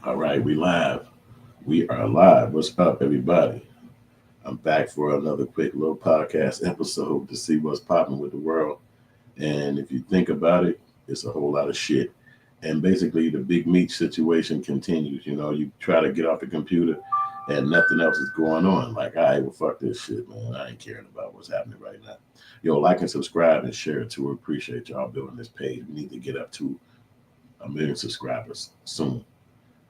All right, we live. We are live. What's up, everybody? I'm back for another quick little podcast episode to see what's popping with the world. And if you think about it, it's a whole lot of shit. And basically, the Big Meech situation continues. You know, you try to get off the computer and nothing else is going on. Like, all right, well, fuck this shit, man. I ain't caring about what's happening right now. Yo, like and subscribe and share it too. We appreciate y'all building this page. We need to get up to 1 million subscribers soon,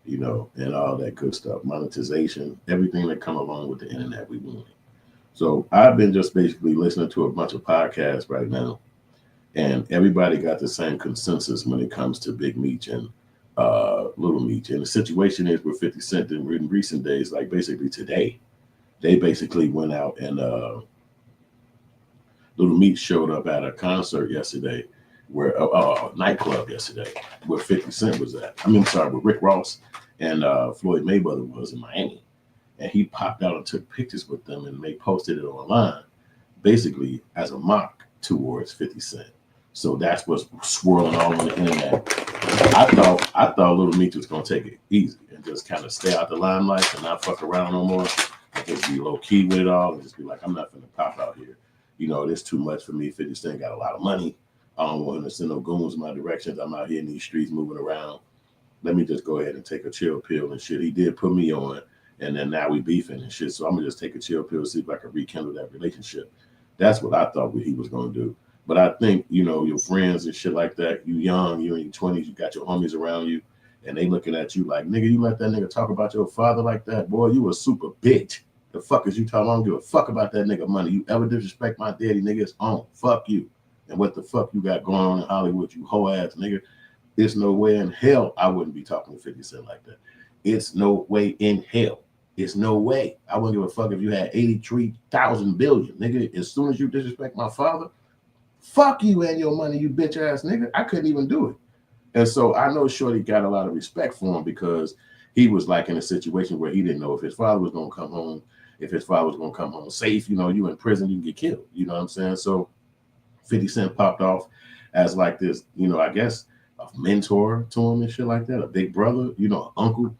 and all that good stuff. Monetization, everything that come along with the internet, we want it. So I've been just basically listening to a bunch of podcasts right now, and everybody got the same consensus when it comes to Big Meech and Little Meech. And the situation is with 50 Cent in recent days, like basically today, they basically went out and Little Meech showed up at a concert yesterday, where nightclub yesterday, where 50 Cent was at. I mean, I'm sorry, where Rick Ross and Floyd Mayweather was in Miami. And he popped out and took pictures with them, and they posted it online, basically as a mock towards 50 Cent. So that's what's swirling all on the internet. I thought Little Meech was gonna take it easy and just kind of stay out the limelight and not fuck around no more, and just be low key with it all, and just be like, I'm not gonna pop out here. It's too much for me. 50 Cent got a lot of money. I don't want him to send no goons in my directions. I'm out here in these streets moving around. Let me just go ahead and take a chill pill and shit. He did put me on, and then now we beefing and shit. So I'm gonna just take a chill pill, see if I can rekindle that relationship. That's what I thought he was gonna do. But I think, your friends and shit like that, you young, you in your 20s, you got your homies around you, and they looking at you like, nigga, you let that nigga talk about your father like that? Boy, you a super bitch. The fuck is you talking? I don't give a fuck about that nigga money. You ever disrespect my daddy, nigga, it's on. Fuck you. And what the fuck you got going on in Hollywood, you hoe ass nigga? There's no way in hell I wouldn't be talking to 50 Cent like that. It's no way in hell. It's no way. I wouldn't give a fuck if you had 83,000 billion, nigga. As soon as you disrespect my father, fuck you and your money, you bitch ass nigga. I couldn't even do it. And so I know Shorty got a lot of respect for him, because he was like in a situation where he didn't know if his father was going to come home, if his father was going to come home safe. You in prison, you can get killed. You know what I'm saying? So 50 Cent popped off as like this, I guess a mentor to him and shit like that, a big brother, uncle,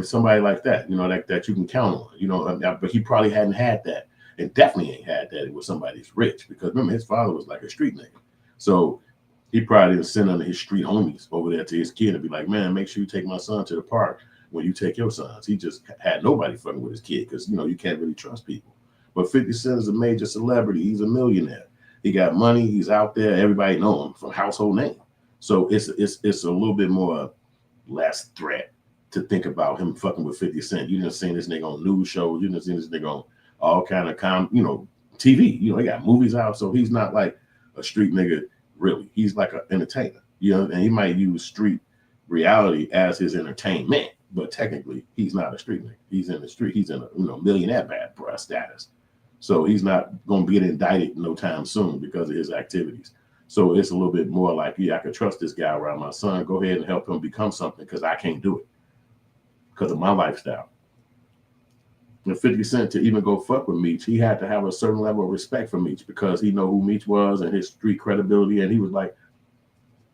somebody like that, that you can count on, but he probably hadn't had that, and definitely ain't had that with somebody that's rich, because remember, his father was like a street nigga. So he probably didn't send under his street homies over there to his kid and be like, man, make sure you take my son to the park when you take your sons. He just had nobody fucking with his kid, because, you can't really trust people. But 50 Cent is a major celebrity. He's a millionaire. He got money. He's out there. Everybody know him from household name. So it's a little bit more less threat to think about him fucking with 50 Cent. You done seen this nigga on news shows. You done seen this nigga on all kind of TV. He got movies out. So he's not like a street nigga, really. He's like an entertainer. And he might use street reality as his entertainment, but technically he's not a street nigga. He's in the street. He's in a millionaire bad bruh status. So he's not going to get indicted no time soon because of his activities. So it's a little bit more like, yeah, I could trust this guy around my son. Go ahead and help him become something, because I can't do it because of my lifestyle. And 50 Cent, to even go fuck with Meech, he had to have a certain level of respect for Meech, because he know who Meech was and his street credibility. And he was like,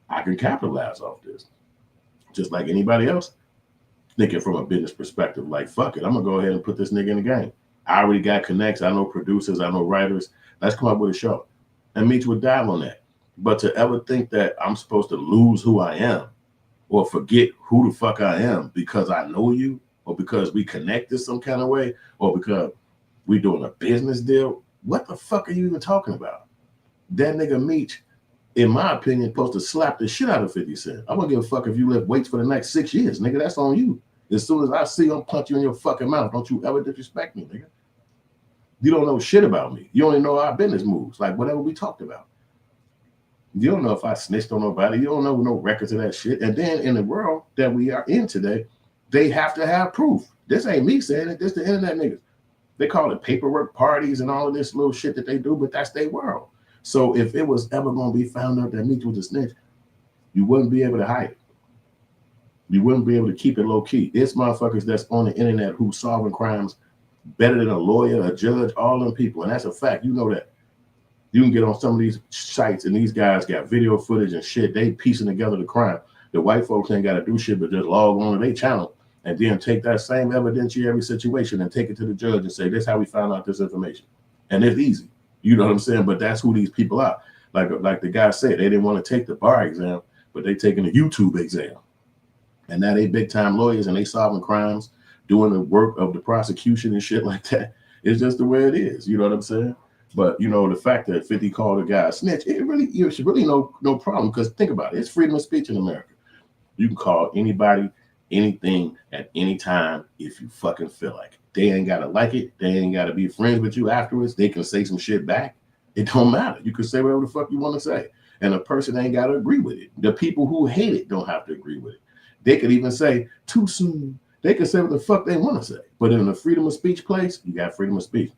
I can capitalize off this. Just like anybody else, thinking from a business perspective, like, fuck it, I'm going to go ahead and put this nigga in the game. I already got connects. I know producers. I know writers. Let's come up with a show. And Meech would dive on that. But to ever think that I'm supposed to lose who I am or forget who the fuck I am because I know you, or because we connected some kind of way, or because we doing a business deal, what the fuck are you even talking about? That nigga Meech, in my opinion, supposed to slap the shit out of 50 Cent. I won't give a fuck if you lift weights for the next 6 years, nigga. That's on you. As soon as I see him punch you in your fucking mouth, don't you ever disrespect me, nigga. You don't know shit about me. You only know our business moves, like whatever we talked about. You don't know if I snitched on nobody. You don't know no records of that shit. And then in the world that we are in today, they have to have proof. This ain't me saying it. This the internet niggas. They call it paperwork parties and all of this little shit that they do, but that's their world. So if it was ever going to be found out that Meech was a snitch, you wouldn't be able to hide it. You wouldn't be able to keep it low key. It's motherfuckers that's on the internet who's solving crimes better than a lawyer, a judge, all them people. And that's a fact. You know that. You can get on some of these sites and these guys got video footage and shit. They piecing together the crime. The white folks ain't got to do shit but just log on to their channel and then take that same evidentiary situation and take it to the judge and say, this is how we found out this information. And it's easy. You know what I'm saying? But that's who these people are. Like the guy said, they didn't want to take the bar exam, but they taking the YouTube exam. And now they big time lawyers and they solving crimes, doing the work of the prosecution and shit like that. It's just the way it is. You know what I'm saying? But you know, the fact that 50 called a guy a snitch, it's really no problem. Because think about it, it's freedom of speech in America. You can call anybody anything at any time if you fucking feel like it. They ain't gotta like it. They ain't gotta be friends with you afterwards. They can say some shit back. It don't matter. You can say whatever the fuck you want to say. And a person ain't gotta agree with it. The people who hate it don't have to agree with it. They could even say too soon. They can say what the fuck they want to say. But in the freedom of speech place, you got freedom of speech.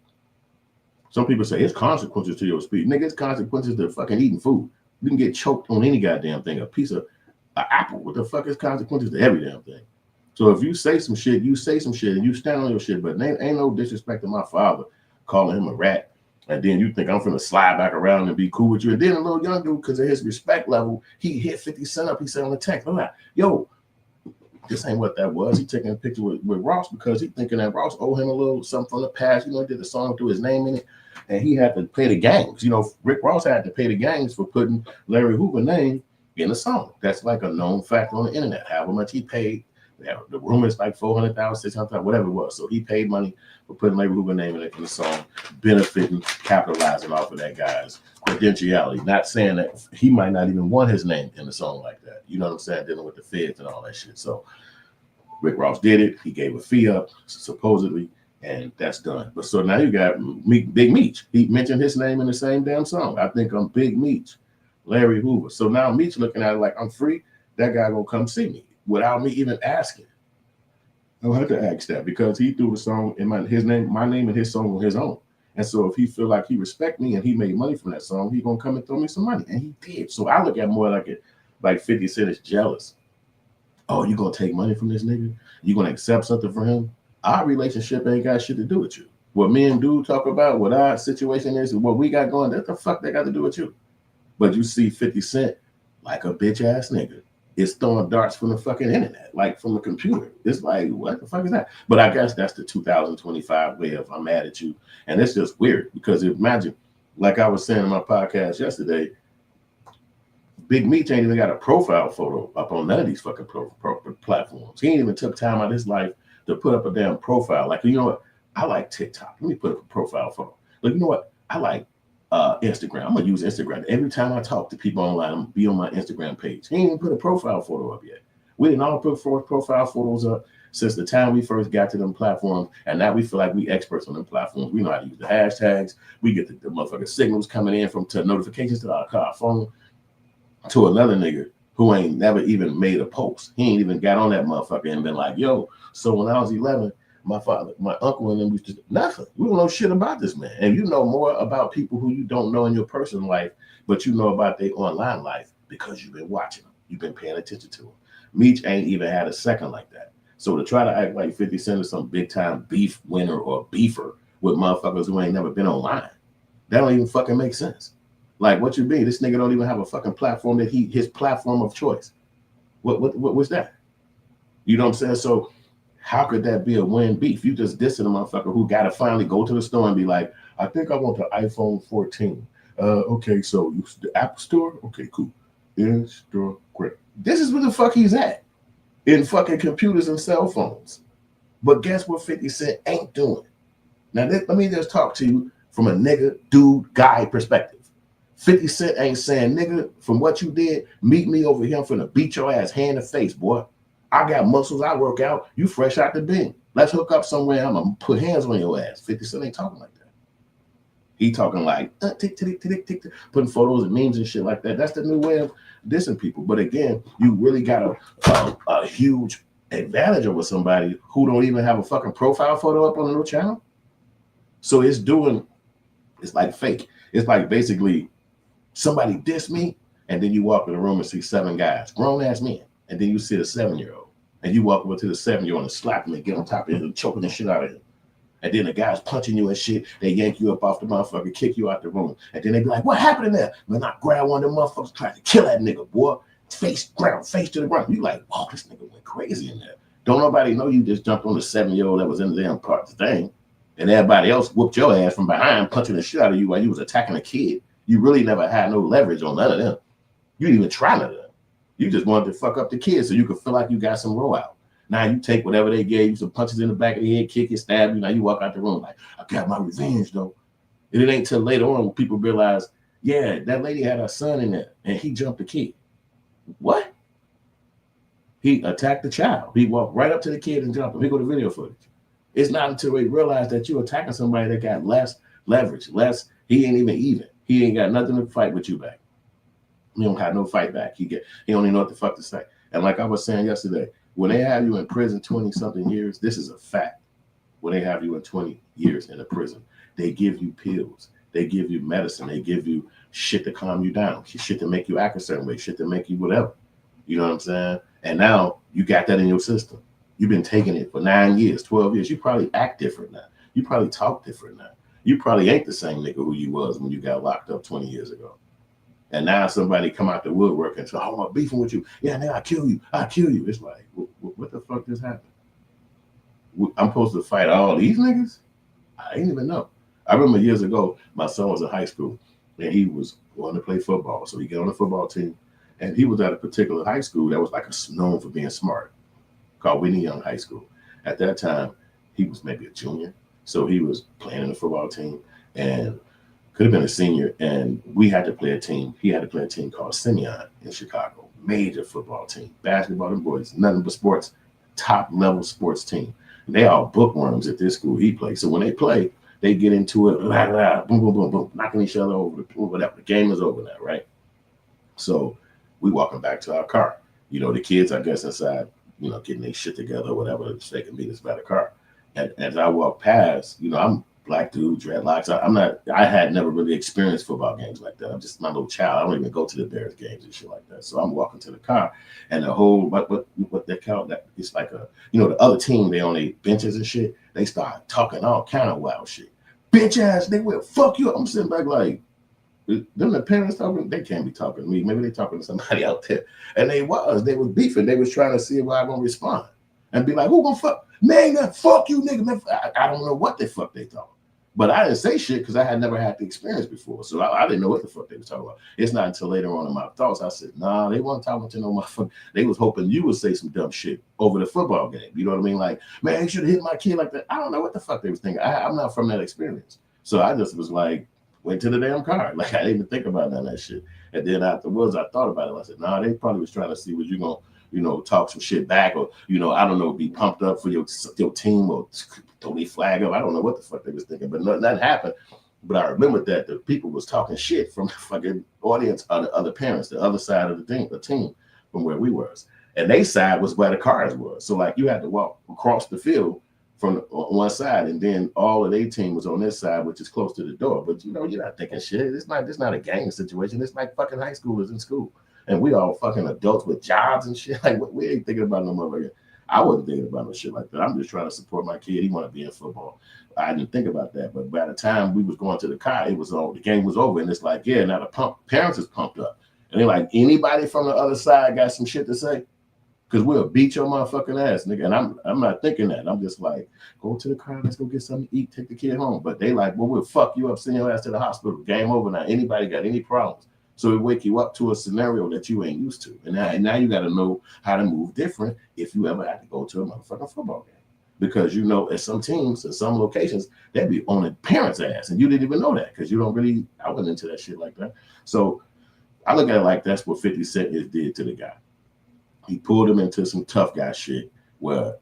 Some people say it's consequences to your speech. Nigga, it's consequences to fucking eating food. You can get choked on any goddamn thing. A piece of an apple. What the fuck is consequences to every damn thing? So if you say some shit, you say some shit and you stand on your shit. But ain't no disrespect to my father calling him a rat. And then you think I'm finna slide back around and be cool with you. And then a little young dude, because of his respect level, he hit 50 Cent up. He said on the text, I'm like, yo, this ain't what that was. He taking a picture with Ross because he thinking that Ross owe him a little something from the past. You know, he did a song through his name in it. And he had to pay the gangs. You know, Rick Ross had to pay the gangs for putting Larry Hoover's name in the song. That's like a known fact on the internet. However much he paid. The rumor is like 400,000, 600,000, whatever it was. So he paid money for putting Larry Hoover's name in the song, benefiting, capitalizing off of that guy's credentiality. Not saying that he might not even want his name in the song like that. You know what I'm saying? Dealing with the feds and all that shit. So Rick Ross did it. He gave a fee up, supposedly, and that's done. But so now you got Big Meech. He mentioned his name in the same damn song. I think I'm Big Meech, Larry Hoover. So now Meech looking at it like I'm free. That guy gonna come see me without me even asking. I don't have to ask that because he threw the song in my name and his song on his own. And so if he feel like he respect me and he made money from that song, he gonna come and throw me some money. And he did. So I look at more like 50 Cent is jealous. Oh, you gonna take money from this nigga? You gonna accept something from him? Our relationship ain't got shit to do with you. What me and dude talk about, what our situation is, and what we got going, that's the fuck they got to do with you. But you see 50 Cent like a bitch ass nigga. It's throwing darts from the fucking internet, like from a computer. It's like, what the fuck is that? But I guess that's the 2025 way of I'm mad at you. And it's just weird because imagine, like I was saying in my podcast yesterday, Big Meech ain't even got a profile photo up on none of these fucking platforms. He ain't even took time out of his life to put up a damn profile. Like, you know what? I like TikTok. Let me put up a profile photo. Like, you know what? I like Instagram. I'm gonna use Instagram. Every time I talk to people online, I'm gonna be on my Instagram page. He ain't even put a profile photo up yet. We didn't all put profile photos up since the time we first got to them platforms, and now we feel like we experts on them platforms. We know how to use the hashtags. We get the motherfucking signals coming in to notifications to our phone. To another nigga who ain't never even made a post. He ain't even got on that motherfucker and been like, yo, so when I was 11, my father, my uncle, and them used to nothing. We don't know shit about this man. And you know more about people who you don't know in your personal life, but you know about their online life because you've been watching them. You've been paying attention to them. Meech ain't even had a second like that. So to try to act like 50 Cent is some big time beef winner or beefer with motherfuckers who ain't never been online, that don't even fucking make sense. Like, what you mean? This nigga don't even have a fucking platform that his platform of choice. What was that? You know what I'm saying? So how could that be a win beef? You just dissing a motherfucker who got to finally go to the store and be like, I think I want the iPhone 14. Okay, so the Apple Store? Okay, cool. Instagram. This is where the fuck he's at. In fucking computers and cell phones. But guess what 50 Cent ain't doing? Now, let me just talk to you from a nigga, dude, guy perspective. 50 Cent ain't saying, nigga, from what you did, meet me over here. I'm finna beat your ass hand in face, boy. I got muscles. I work out. You fresh out the bin. Let's hook up somewhere. I'm gonna put hands on your ass. 50 Cent ain't talking like that. He talking like tick, tick, tick, tick, tick, putting photos and memes and shit like that. That's the new way of dissing people. But again, you really got a huge advantage over somebody who don't even have a fucking profile photo up on the new channel. So it's like fake. It's like basically somebody diss me, and then you walk in the room and see 7 guys, grown-ass men, and then you see a 7-year-old, and you walk over to the 7-year-old and slap him and get on top of him and choking the shit out of him. And then the guy's punching you and shit, they yank you up off the motherfucker, kick you out the room, and then they be like, what happened in there? Man, I grabbed one of them motherfuckers, tried to kill that nigga, boy. Face to the ground. You like, whoa, this nigga went crazy in there. Don't nobody know you just jumped on the 7-year-old that was in the damn part thing, and everybody else whooped your ass from behind, punching the shit out of you while you was attacking a kid. You really never had no leverage on none of them. You didn't even try none of them. You just wanted to fuck up the kids so you could feel like you got some roll out. Now you take whatever they gave you, some punches in the back of the head, kick it, stab you. Now you walk out the room like, I got my revenge though. And it ain't till later on when people realize, yeah, that lady had her son in there and he jumped the kid. What? He attacked the child. He walked right up to the kid and jumped him. Here go the video footage. It's not until they realize that you're attacking somebody that got less leverage, he ain't even. He ain't got nothing to fight with you back. He don't have no fight back. He don't even know what the fuck to say. And like I was saying yesterday, when they have you in prison 20-something years, this is a fact. When they have you in 20 years in a prison, they give you pills. They give you medicine. They give you shit to calm you down, shit to make you act a certain way, shit to make you whatever. You know what I'm saying? And now you got that in your system. You've been taking it for 9 years, 12 years. You probably act different now. You probably talk different now. You probably ain't the same nigga who you was when you got locked up 20 years ago. And now somebody come out the woodwork and say, oh, I'm beefing with you. Yeah, now I kill you. It's like, what the fuck just happened? I'm supposed to fight all these niggas? I didn't even know. I remember years ago, my son was in high school and he was going to play football. So he got on the football team and he was at a particular high school that was like known for being smart, called Whitney Young High School. At that time, he was maybe a junior. So he was playing in the football team and could have been a senior. And we had to play a team. He had to play a team called Simeon in Chicago. Major football team. Basketball and boys, nothing but sports. Top level sports team. And they all bookworms at this school he played. So when they play, they get into it, blah, blah, boom, boom, boom, boom, knocking each other over, whatever. The game is over now, right? So we walking back to our car. You know, the kids, I guess, inside, you know, getting their shit together or whatever, so they can meet us by the car. And as I walk past, you know, I'm black dude, dreadlocks. I had never really experienced football games like that. I'm just my little child. I don't even go to the Bears games and shit like that. So I'm walking to the car and the whole, what they call that, it's like a, you know, the other team, they on their benches and shit, they start talking all kind of wild shit. Bitch ass, they will fuck you up. I'm sitting back like, them the parents talking, they can't be talking to me. Maybe they talking to somebody out there. And they was beefing. They was trying to see if I was gonna respond and be like, who gonna fuck? Man, fuck you, nigga. Man, I don't know what the fuck they thought. But I didn't say shit because I had never had the experience before. So I didn't know what the fuck they was talking about. It's not until later on in my thoughts, I said, nah, they weren't talking to no motherfucker. They was hoping you would say some dumb shit over the football game. You know what I mean? Like, man, you should have hit my kid like that. I don't know what the fuck they was thinking. I'm not from that experience. So I just was like, went to the damn car. Like, I didn't even think about none of that shit. And then afterwards, I thought about it. I said, nah, they probably was trying to see what you going to, you know, talk some shit back or, you know, I don't know, be pumped up for your team or throw their flag up. I don't know what the fuck they was thinking, but nothing happened. But I remembered that the people was talking shit from the fucking audience, other parents, the other side of the team from where we was. And they side was where the cars was. So like you had to walk across the field from one side, and then all of their team was on this side, which is close to the door. But you know, you're not thinking shit. It's not a gang situation. It's like fucking high schoolers in school. And we all fucking adults with jobs and shit. Like we ain't thinking about no motherfucker. I wasn't thinking about no shit like that. I'm just trying to support my kid. He want to be in football. I didn't think about that. But by the time we was going to the car, it was on. The game was over, and it's like, yeah, now the parents is pumped up, and they're like, anybody from the other side got some shit to say? Because we'll beat your motherfucking ass, nigga. And I'm not thinking that. I'm just like, go to the car, let's go get something to eat, take the kid home. But they like, well, we'll fuck you up, send your ass to the hospital. Game over now. Anybody got any problems? So it wake you up to a scenario that you ain't used to. And now you got to know how to move different if you ever have to go to a motherfucking football game. Because you know, at some teams, at some locations, they'd be on the parents' ass. And you didn't even know that because you don't really, I wasn't into that shit like that. So I look at it like that's what 50 Cent did to the guy. He pulled him into some tough guy shit where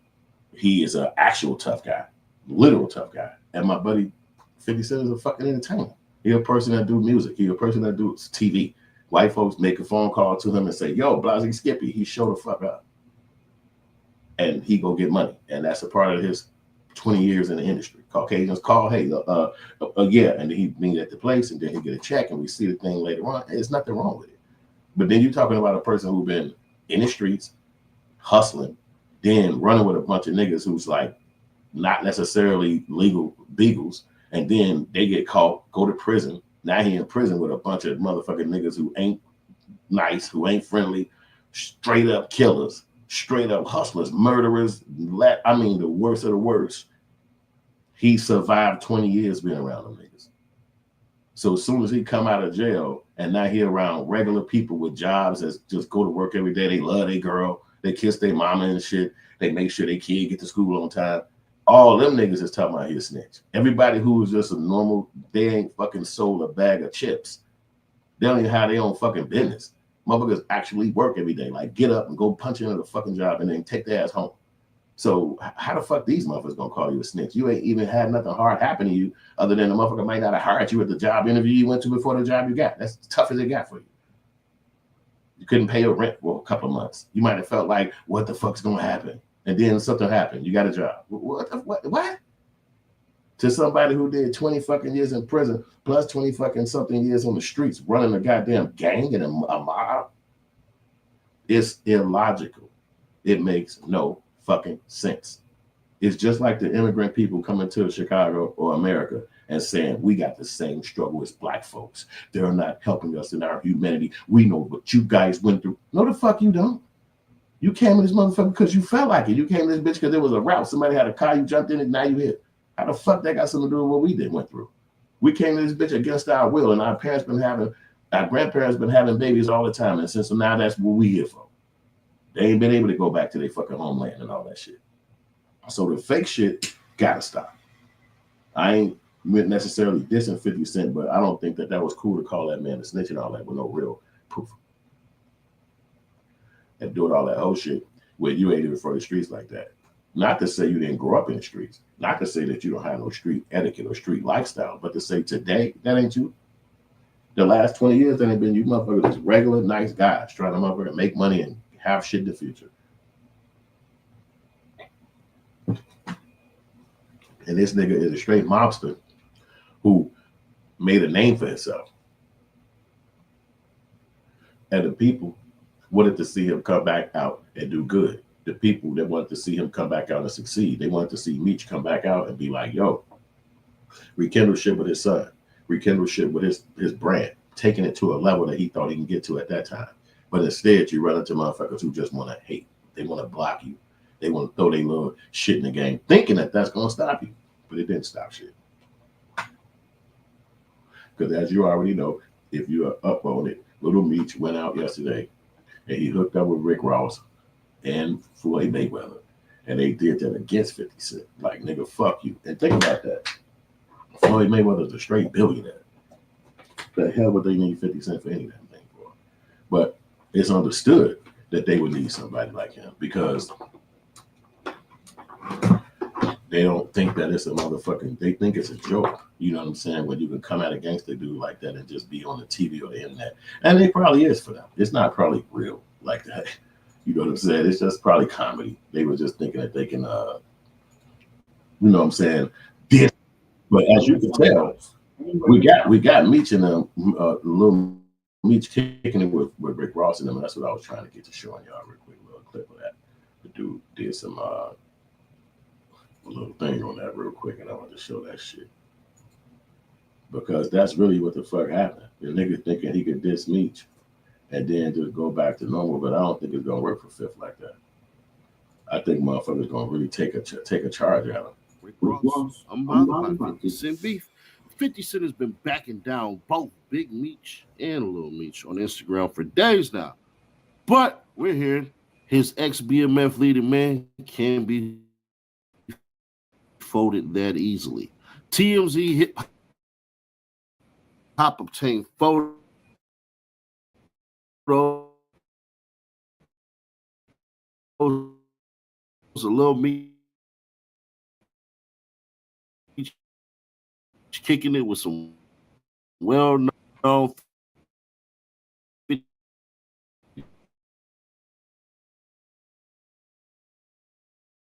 he is an actual tough guy, literal tough guy. And my buddy 50 Cent is a fucking entertainer. He a person that do music. He a person that do TV. White folks make a phone call to him and say, yo, Blasey Skippy, he show the fuck up. And he go get money. And that's a part of his 20 years in the industry. Caucasians call, hey, yeah. And he meet at the place and then he get a check and we see the thing later on. There's nothing wrong with it. But then you're talking about a person who's been in the streets, hustling, then running with a bunch of niggas who's like not necessarily legal beagles, and then they get caught, go to prison. Now he in prison with a bunch of motherfucking niggas who ain't nice, who ain't friendly, straight up killers, straight up hustlers, murderers. I mean, the worst of the worst. He survived 20 years being around them niggas. So as soon as he come out of jail and now he around regular people with jobs that just go to work every day, they love their girl, they kiss their mama and shit, they make sure their kid get to school on time. All them niggas is talking about he a snitch. Everybody who is just a normal, they ain't fucking sold a bag of chips. They don't even have their own fucking business. Motherfuckers actually work every day. Like get up and go punch into the fucking job and then take their ass home. So how the fuck these motherfuckers gonna call you a snitch? You ain't even had nothing hard happen to you other than the motherfucker might not have hired you at the job interview you went to before the job you got. That's as tough as it got for you. You couldn't pay your rent for a couple of months. You might have felt like, what the fuck's gonna happen? And then something happened. You got a job. What? To somebody who did 20 fucking years in prison plus 20 fucking something years on the streets running a goddamn gang and a mob. It's illogical. It makes no fucking sense. It's just like the immigrant people coming to Chicago or America and saying, we got the same struggle as black folks. They're not helping us in our humanity. We know what you guys went through. No, the fuck you don't. You came in this motherfucker because you felt like it. You came to this bitch because there was a route. Somebody had a car, you jumped in it, now you here. How the fuck that got something to do with what we went through? We came to this bitch against our will, and our grandparents been having babies all the time, and since now that's what we here for. They ain't been able to go back to their fucking homeland and all that shit. So the fake shit gotta stop. I ain't necessarily dissing 50 Cent, but I don't think that was cool to call that man a snitch and all that with no real proof. And doing all that whole shit where you ain't even for the streets like that. Not to say you didn't grow up in the streets. Not to say that you don't have no street etiquette or street lifestyle, but to say today, that ain't you. The last 20 years, that ain't been you motherfuckers just regular, nice guys trying to motherfucker make money and have shit in the future. And this nigga is a straight mobster who made a name for himself. And the people wanted to see him come back out and do good. The people that wanted to see him come back out and succeed. They wanted to see Meech come back out and be like, yo, rekindle shit with his son, rekindle shit with his brand, taking it to a level that he thought he can get to at that time. But instead, you run into motherfuckers who just want to hate. They want to block you. They want to throw their little shit in the game, thinking that that's going to stop you. But it didn't stop shit. Because as you already know, if you are up on it, Lil Meech went out yesterday and he hooked up with Rick Ross and Floyd Mayweather. And they did that against 50 Cent. Like, nigga, fuck you. And think about that. Floyd Mayweather's a straight billionaire. The hell would they need 50 Cent for any damn thing for? But it's understood that they would need somebody like him because they don't think that it's a motherfucking, they think it's a joke. You know what I'm saying? When you can come at a gangster dude like that and just be on the TV or the internet. And it probably is for them. It's not probably real like that. You know what I'm saying? It's just probably comedy. They were just thinking that they can, you know what I'm saying? But as you can tell, we got Meech and Lil Meech kicking it with Rick Ross in them, and that's what I was trying to get to showing y'all real quick, little clip of that. The dude did some a little thing on that real quick, and I want to show that shit because that's really what the fuck happened. The nigga thinking he could diss Meech and then just go back to normal, but I don't think it's gonna work for Fifth like that. I think motherfuckers gonna really take a charge at him. Rick Ross, I'm bothered by 50 Cent beef. 50 Cent has been backing down both Big Meech and Lil Meech on Instagram for days now. But we're hearing his ex-BMF leading man can't be folded that easily. TMZ hip hop obtained photos of Lil Meech kicking it with some well-known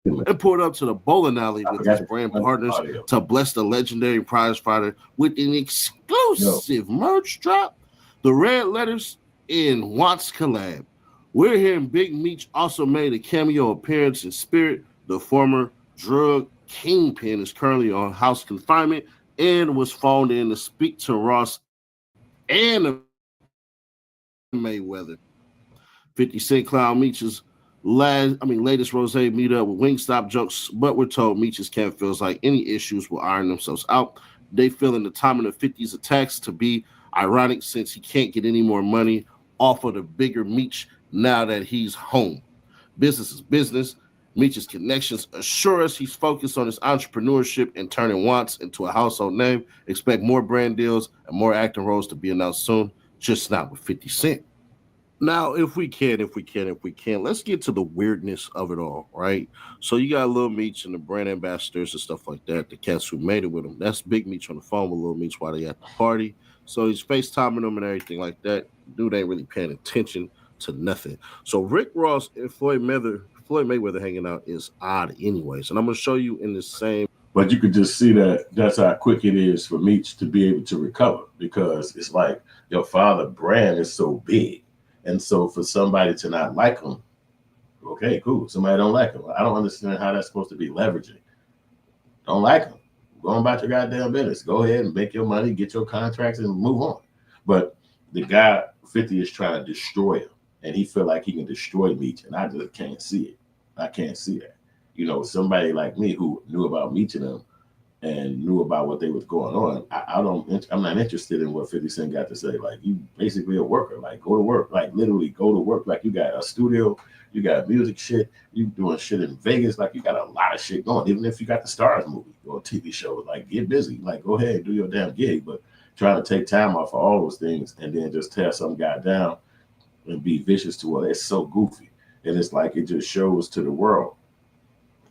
and pulled up to the bowling alley with his brand partners to bless the legendary prize fighter with an exclusive merch drop. The red letters in Watts collab. We're hearing Big Meech also made a cameo appearance in Spirit. The former drug kingpin is currently on house confinement and was phoned in to speak to Ross and Mayweather. 50 Cent Clown Meech's Latest Rose meetup with Wingstop jokes, but we're told Meech's camp feels like any issues will iron themselves out. They feeling the timing of 50's attacks to be ironic since he can't get any more money off of the bigger Meech now that he's home. Business is business. Meech's connections assure us he's focused on his entrepreneurship and turning wants into a household name. Expect more brand deals and more acting roles to be announced soon, just not with 50 Cent. Now, if we can, let's get to the weirdness of it all, right? So you got Lil Meech and the brand ambassadors and stuff like that, the cats who made it with him. That's Big Meech on the phone with Lil Meech while they at the party. So he's FaceTiming them and everything like that. Dude ain't really paying attention to nothing. So Rick Ross and Floyd Mayweather hanging out is odd anyways. And I'm going to show you in the same. But you could just see that that's how quick it is for Meech to be able to recover, because it's like your father brand is so big. And so for somebody to not like him, okay, cool. Somebody don't like him. I don't understand how that's supposed to be leveraging. Don't like him. Go on about your goddamn business. Go ahead and make your money, get your contracts, and move on. But the guy 50 is trying to destroy him, and he feel like he can destroy Meech, and I just can't see it. I can't see that. You know, somebody like me who knew about Meech and them and knew about what they was going on, I'm not interested in what 50 Cent got to say. Like, you basically a worker. Like, go to work. Like, literally go to work. Like, you got a studio, you got music shit, you doing shit in Vegas. Like, you got a lot of shit going. Even if you got the Stars movie or TV show, like, get busy. Like, go ahead and do your damn gig. But trying to take time off of all those things and then just tear some guy down and be vicious to it, it's so goofy. And it's like, it just shows to the world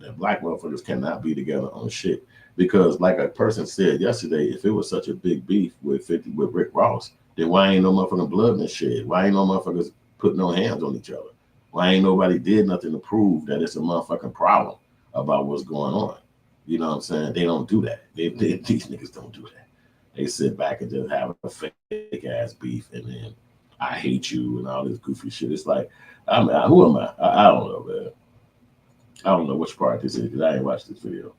that black motherfuckers cannot be together on shit. Because like a person said yesterday, if it was such a big beef with Rick Ross, then why ain't no motherfucking blood in the shed? Why ain't no motherfuckers put no hands on each other? Why ain't nobody did nothing to prove that it's a motherfucking problem about what's going on? You know what I'm saying? They don't do that. These niggas don't do that. They sit back and just have a fake ass beef, and then I hate you and all this goofy shit. It's like, who am I? I don't know, man. I don't know which part this is because I ain't watched this video.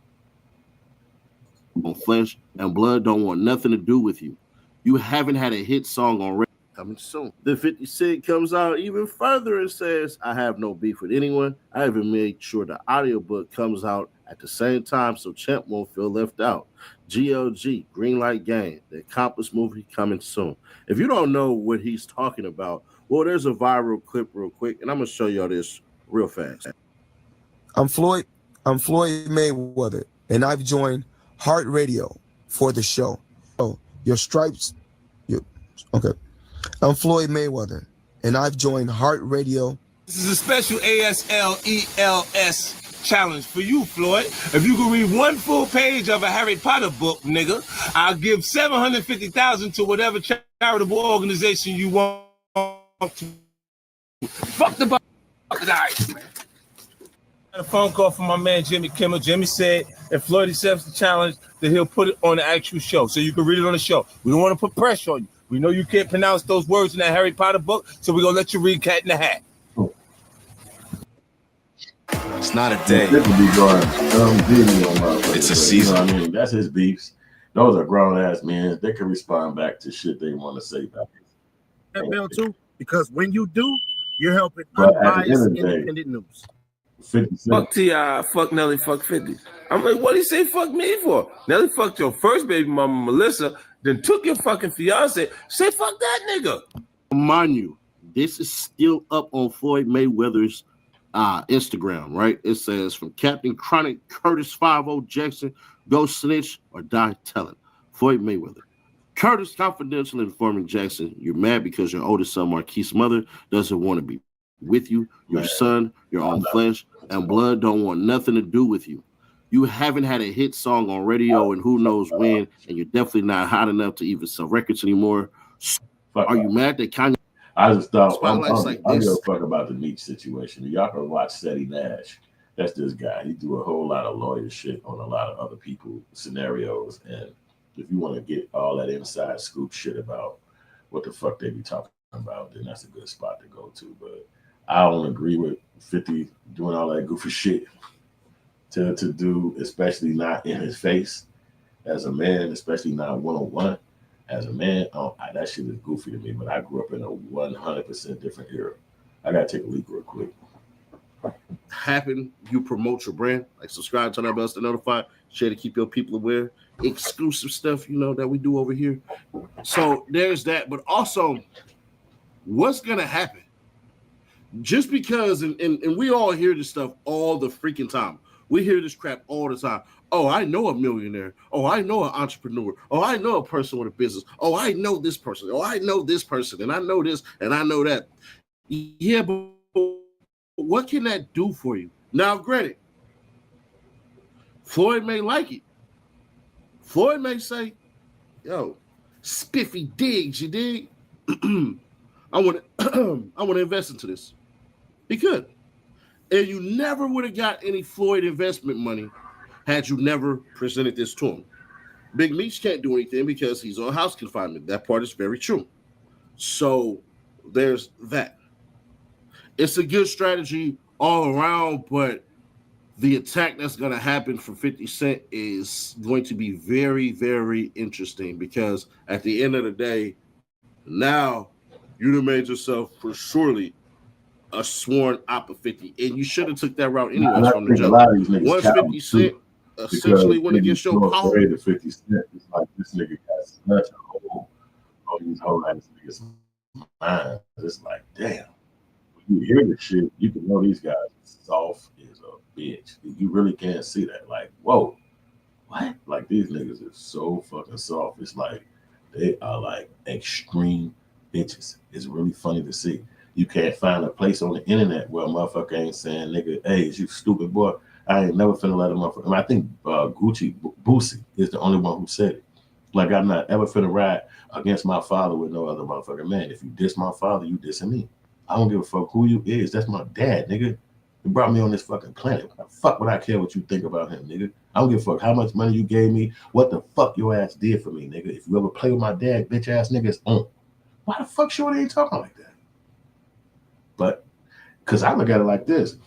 Flesh and blood don't want nothing to do with you. You haven't had a hit song on radio. Coming soon. The 50 Cent comes out even further and says, I have no beef with anyone. I even made sure the audiobook comes out at the same time so Champ won't feel left out. GLG, Greenlight Gang, the Accomplice movie coming soon. If you don't know what he's talking about, well, there's a viral clip real quick, and I'm going to show y'all this real fast. I'm Floyd Mayweather, and I've joined Heart Radio for the show. Oh, your stripes. Okay. I'm Floyd Mayweather, and I've joined Heart Radio. This is a special ASLELS challenge for you, Floyd. If you can read one full page of a Harry Potter book, nigga, I'll give $750,000 to whatever charitable organization you want to. Fuck the ice, man. I had a phone call from my man Jimmy Kimmel. Jimmy said if Floyd accepts the challenge, then he'll put it on the actual show, so you can read it on the show. We don't want to put pressure on you. We know you can't pronounce those words in that Harry Potter book, so we're gonna let you read Cat in the Hat. It's not a day. It's a season. You know what I mean, that's his beefs. Those are grown ass men. They can respond back to shit they want to say back. That bill too, because when you do, you're helping unbiased independent news. 50 Fuck T.I., fuck Nelly, fuck 50. I'm like, what do you say fuck me for? Nelly fucked your first baby mama, Melissa, then took your fucking fiance. Say fuck that nigga. Mind you, this is still up on Floyd Mayweather's Instagram, right? It says, from Captain Chronic Curtis 5-0 Jackson, go snitch or die telling. Floyd Mayweather. Curtis confidentially informing Jackson, you're mad because your oldest son, Marquis' mother, doesn't want to be with you. Your son, your own flesh and blood don't want nothing to do with you. You haven't had a hit song on radio and who knows when, and you're definitely not hot enough to even sell records anymore. Are you mad that Kanye? I just thought I like don't give a fuck about the Meech situation. Y'all can watch Seti Nash. That's this guy. He do a whole lot of lawyer shit on a lot of other people scenarios. And if you want to get all that inside scoop shit about what the fuck they be talking about, then that's a good spot to go to. But I don't agree with 50 doing all that goofy shit to do, especially not in his face as a man, especially not one-on-one as a man. That shit is goofy to me, but I grew up in a 100% different era. I gotta take a leak real quick. happen, you promote your brand. Like subscribe, turn our bells to notify, share to keep your people aware. Exclusive stuff, that we do over here. So there's that. But also, what's gonna happen? Just because, and we all hear this stuff all the freaking time. We hear this crap all the time. Oh, I know a millionaire. Oh, I know an entrepreneur. Oh, I know a person with a business. Oh, I know this person. Oh, I know this person. And I know this and I know that. Yeah, but what can that do for you? Now, granted, Floyd may like it. Floyd may say, yo, spiffy digs, you dig? I want to invest into this. He could. And you never would have got any Floyd investment money had you never presented this to him. Big Meech can't do anything because he's on house confinement. That part is very true. So there's that. It's a good strategy all around, but the attack that's going to happen for 50 Cent is going to be very, very interesting because at the end of the day, now you'd have made yourself for surely a sworn op of 50, and you should have took that route anyways from the jump. Once 50 Cent essentially went against your power, 50 Cent, it's like this nigga got such a hold on these whole ass niggas' mind. It's like, damn, when you hear this shit, you can know these guys soft as a bitch. You really can't see that. Like, whoa, what? Like these niggas are so fucking soft. It's like they are like extreme bitches. It's really funny to see. You can't find a place on the internet where a motherfucker ain't saying, nigga, hey, is you stupid boy? I ain't never finna let a motherfucker. And I think Boosie is the only one who said it. Like, I'm not ever finna ride against my father with no other motherfucker. Man, if you diss my father, you dissing me. I don't give a fuck who you is. That's my dad, nigga. He brought me on this fucking planet. Fuck what I care what you think about him, nigga. I don't give a fuck how much money you gave me, what the fuck your ass did for me, nigga. If you ever play with my dad, bitch ass niggas, why the fuck Shorty ain't talking like that? But because I look at it like this,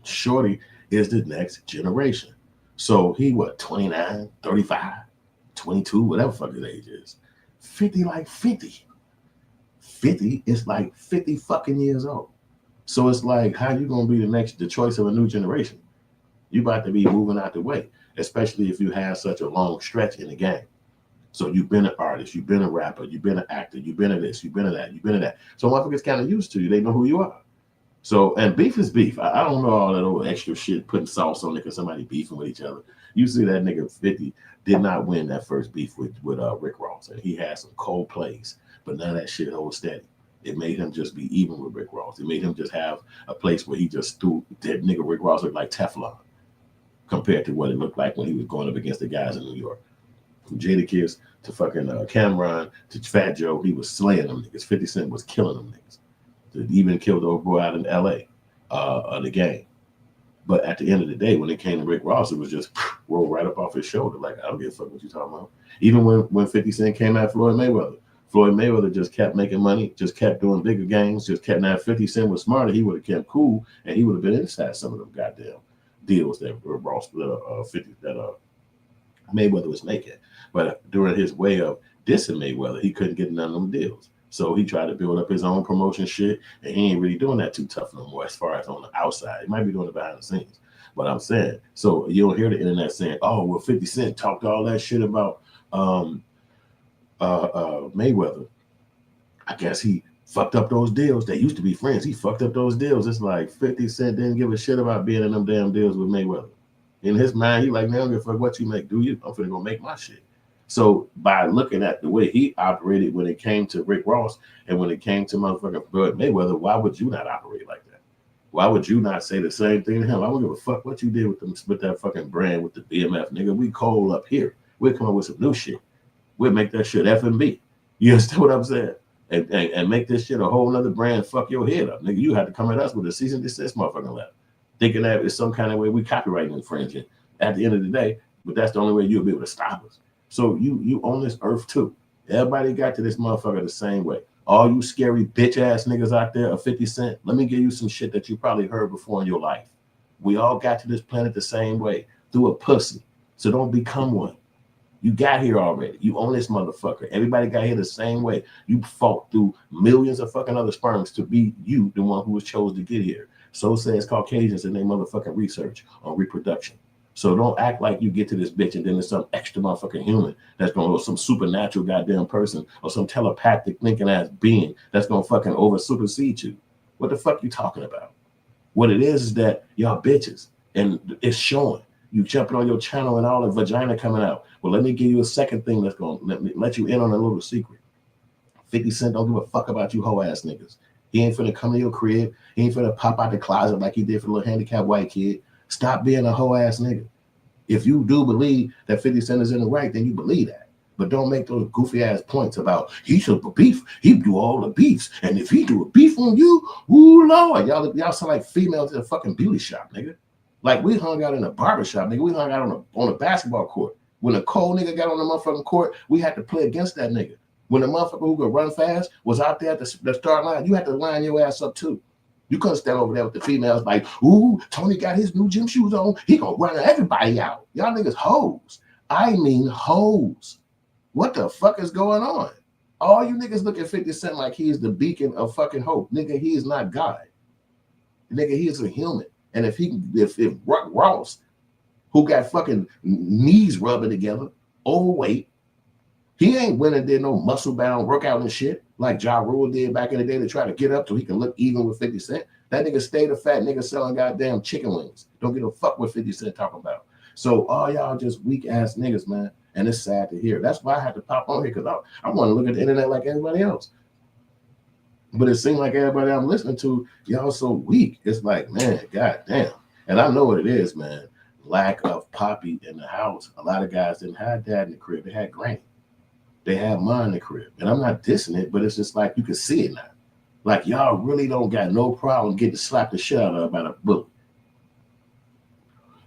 Shorty is the next generation. So he, 29, 35, 22, whatever fuck his age is. 50 like 50. 50 is like 50 fucking years old. So it's like, how you going to be the choice of a new generation? You about to be moving out the way, especially if you have such a long stretch in the game. So you've been an artist, you've been a rapper, you've been an actor, you've been a this, you've been a that, you've been a that. So motherfuckers kind of used to you. They know who you are. So, and beef is beef. I don't know all that old extra shit, putting sauce on it because somebody beefing with each other. You see that nigga 50 did not win that first beef with Rick Ross. And he had some cold plays, but none of that shit holds steady. It made him just be even with Rick Ross. It made him just have a place where he just threw that nigga Rick Ross looked like Teflon compared to what it looked like when he was going up against the guys in New York. From Jadakiss to fucking Cameron to Fat Joe, he was slaying them niggas. 50 Cent was killing them niggas. They even killed the old boy out in LA the game. But at the end of the day, when it came to Rick Ross, it was just roll right up off his shoulder. Like, I don't give a fuck what you talking about. Even when 50 Cent came at Floyd Mayweather just kept making money, just kept doing bigger games, just kept. Now, if 50 Cent was smarter, he would have kept cool, and he would have been inside some of them goddamn deals that Ross, that Mayweather was making. But during his way of dissing Mayweather, he couldn't get none of them deals. So he tried to build up his own promotion shit, and he ain't really doing that too tough no more as far as on the outside. He might be doing it behind the scenes. But I'm saying, so you don't hear the internet saying, oh, well, 50 Cent talked all that shit about Mayweather. I guess he fucked up those deals. They used to be friends. He fucked up those deals. It's like 50 Cent didn't give a shit about being in them damn deals with Mayweather. In his mind, he like, man, I don't give a fuck what you make, do you? I'm finna go make my shit. So by looking at the way he operated when it came to Rick Ross and when it came to motherfucking Floyd Mayweather, why would you not operate like that? Why would you not say the same thing to him? I don't give a fuck what you did with that fucking brand with the BMF, nigga. We cold up here. We'll come up with some new shit. We'll make that shit F&B. You understand what I'm saying? And make this shit a whole nother brand. Fuck your head up, nigga. You had to come at us with a cease and desist motherfucking letter, thinking that it's some kind of way we copyright infringing. At the end of the day, but that's the only way you'll be able to stop us. So you own this earth too. Everybody got to this motherfucker the same way. All you scary bitch ass niggas out there of 50 Cent, let me give you some shit that you probably heard before in your life. We all got to this planet the same way, through a pussy. So don't become one. You got here already. You own this motherfucker. Everybody got here the same way. You fought through millions of fucking other sperms to be you, the one who was chosen to get here. So says Caucasians in their motherfucking research on reproduction. So don't act like you get to this bitch and then there's some extra motherfucking human that's gonna, or some supernatural goddamn person or some telepathic thinking ass being that's gonna fucking over supersede you. What the fuck you talking about? What it is that y'all bitches, and it's showing. You jumping on your channel and all the vagina coming out. Well, let me give you a second thing that's gonna let you in on a little secret. 50 Cent don't give a fuck about you hoe ass niggas. He ain't finna come to your crib. He ain't finna pop out the closet like he did for the little handicapped white kid. Stop being a hoe ass nigga. If you do believe that 50 Cent is in the right, then you believe that. But don't make those goofy ass points about he should beef. He do all the beefs. And if he do a beef on you, ooh Lord, y'all sound like females in a fucking beauty shop, nigga. Like we hung out in a barber shop, nigga. We hung out on a basketball court. When a cold nigga got on the motherfucking court, we had to play against that nigga. When a motherfucker who could run fast was out there at the start line, you had to line your ass up too. You couldn't stand over there with the females like, ooh, Tony got his new gym shoes on. He gonna run everybody out. Y'all niggas hoes. I mean hoes. What the fuck is going on? All you niggas look at 50 Cent like he is the beacon of fucking hope. Nigga, he is not God. Nigga, he is a human. And if Ross, who got fucking knees rubbing together, overweight, he ain't went and did no muscle bound workout and shit like Ja Rule did back in the day to try to get up so he can look even with 50 Cent. That nigga stayed a fat nigga selling goddamn chicken wings. Don't give a fuck what 50 Cent talking about. So all y'all just weak ass niggas, man. And it's sad to hear. That's why I had to pop on here, because I want to look at the internet like everybody else. But it seems like everybody I'm listening to, y'all so weak. It's like, man, goddamn. And I know what it is, man. Lack of poppy in the house. A lot of guys didn't have dad in the crib. They had granny. They had mine in the crib. And I'm not dissing it, but it's just like you can see it now. Like y'all really don't got no problem getting slapped the shit out of by a bullet.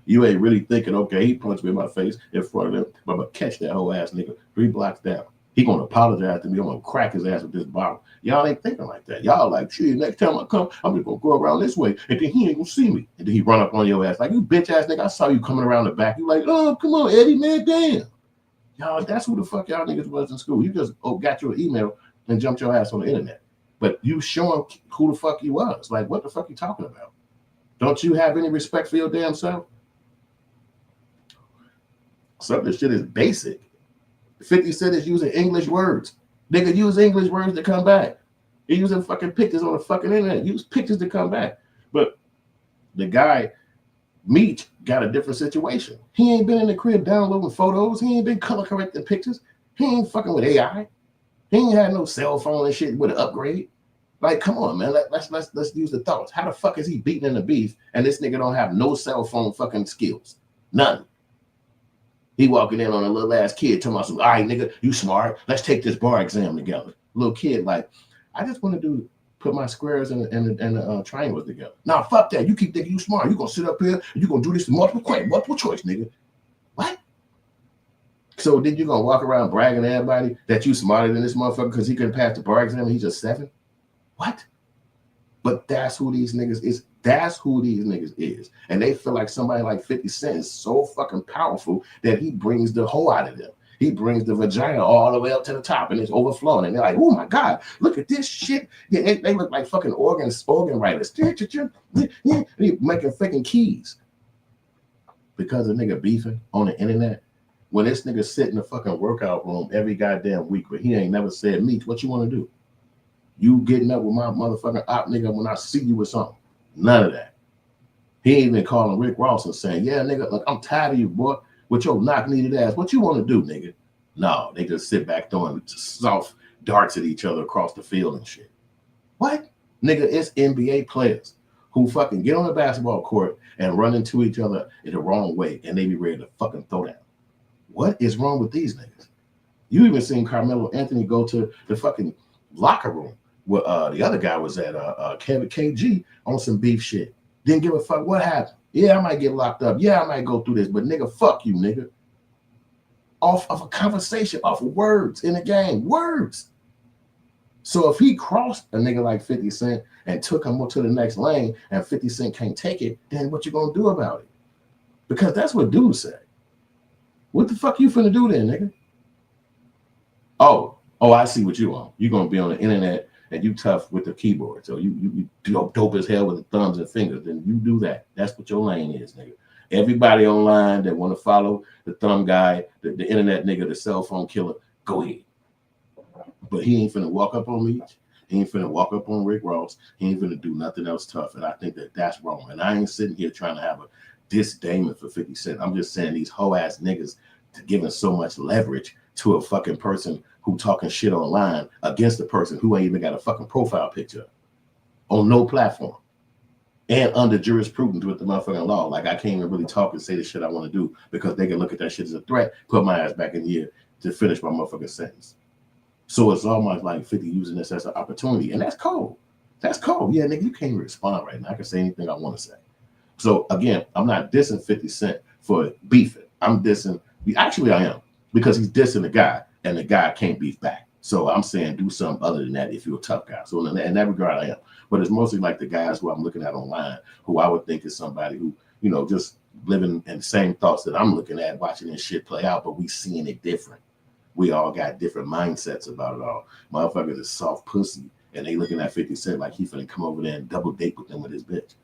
You ain't really thinking, okay, he punched me in my face in front of them, but I'm gonna catch that whole ass nigga 3 blocks down. He gonna apologize to me. I'm gonna crack his ass with this bottle. Y'all ain't thinking like that. Y'all like, shit, next time I come, I'm just gonna go around this way, and then he ain't gonna see me. And then he run up on your ass like, you bitch ass nigga, I saw you coming around the back. You like, oh, come on, Eddie, man, damn. Y'all, that's who the fuck y'all niggas was in school. You just got your email and jumped your ass on the internet. But you showing who the fuck you was. Like, what the fuck you talking about? Don't you have any respect for your damn self? Some of this shit is basic. 50 Cent is using English words. Nigga, use English words to come back. He using fucking pictures on the fucking internet. Use pictures to come back. But the guy, Meech, got a different situation. He ain't been in the crib downloading photos. He ain't been color correcting pictures. He ain't fucking with AI. He ain't had no cell phone and shit with an upgrade. Like, come on, man. Let's use the thoughts. How the fuck is he beating in the beef and this nigga don't have no cell phone fucking skills? None. He walking in on a little ass kid talking about some, all right, nigga, you smart. Let's take this bar exam together. Little kid, like, I just want to put my squares and the triangles together. Nah, fuck that. You keep thinking you smart. You gonna sit up here and you gonna do this multiple choice, nigga. What? So then you gonna walk around bragging to everybody that you smarter than this motherfucker because he couldn't pass the bar exam and he's just 7? What? But that's who these niggas is. That's who these niggas is. And they feel like somebody like 50 Cent is so fucking powerful that he brings the hoe out of them. He brings the vagina all the way up to the top and it's overflowing. And they're like, oh my God, look at this shit. Yeah, they look like fucking organ writers. Making fucking keys. Because a nigga beefing on the internet. When this nigga sit in the fucking workout room every goddamn week, but he ain't never said, Meech, what you want to do? You getting up with my motherfucking op nigga when I see you with something. None of that. He ain't even calling Rick Ross and saying, yeah, nigga, look, I'm tired of you, boy, with your knock-kneaded ass. What you want to do, nigga? No, they just sit back throwing soft darts at each other across the field and shit. What? Nigga, it's NBA players who fucking get on the basketball court and run into each other in the wrong way, and they be ready to fucking throw down. What is wrong with these niggas? You even seen Carmelo Anthony go to the fucking locker room where the other guy was at, Kevin KG, on some beef shit. Didn't give a fuck what happened. Yeah, I might get locked up. Yeah, I might go through this, but nigga, fuck you, nigga. Off of a conversation, off of words in a game, words. So if he crossed a nigga like 50 Cent and took him to the next lane and 50 Cent can't take it, then what you gonna do about it? Because that's what dudes say. What the fuck you finna do then, nigga? Oh, I see what you want. You gonna be on the internet and you tough with the keyboard. So you dope as hell with the thumbs and fingers, then you do that. That's what your lane is, nigga. Everybody online that want to follow the thumb guy, the internet nigga, the cell phone killer, go ahead. But he ain't finna walk up on Meech. He ain't finna walk up on Rick Ross. He ain't finna do nothing else tough. And I think that that's wrong. And I ain't sitting here trying to have a disdain for 50 Cent. I'm just saying these hoe ass niggas giving so much leverage to a fucking person who talking shit online against a person who ain't even got a fucking profile picture on no platform. And under jurisprudence with the motherfucking law. Like, I can't even really talk and say the shit I want to do because they can look at that shit as a threat, put my ass back in here to finish my motherfucking sentence. So it's almost like 50 using this as an opportunity. And that's cold. That's cold. Yeah, nigga, you can't even respond right now. I can say anything I want to say. So, again, I'm not dissing 50 Cent for beefing. I'm dissing, actually I am, because he's dissing the guy, and the guy can't beef back. So I'm saying do something other than that if you're a tough guy. So in that regard, I am. But it's mostly like the guys who I'm looking at online, who I would think is somebody who, you know, just living in the same thoughts that I'm looking at, watching this shit play out, but we seeing it different. We all got different mindsets about it all. Motherfuckers is soft pussy, and they looking at 50 Cent like he finna come over there and double date with them with his bitch.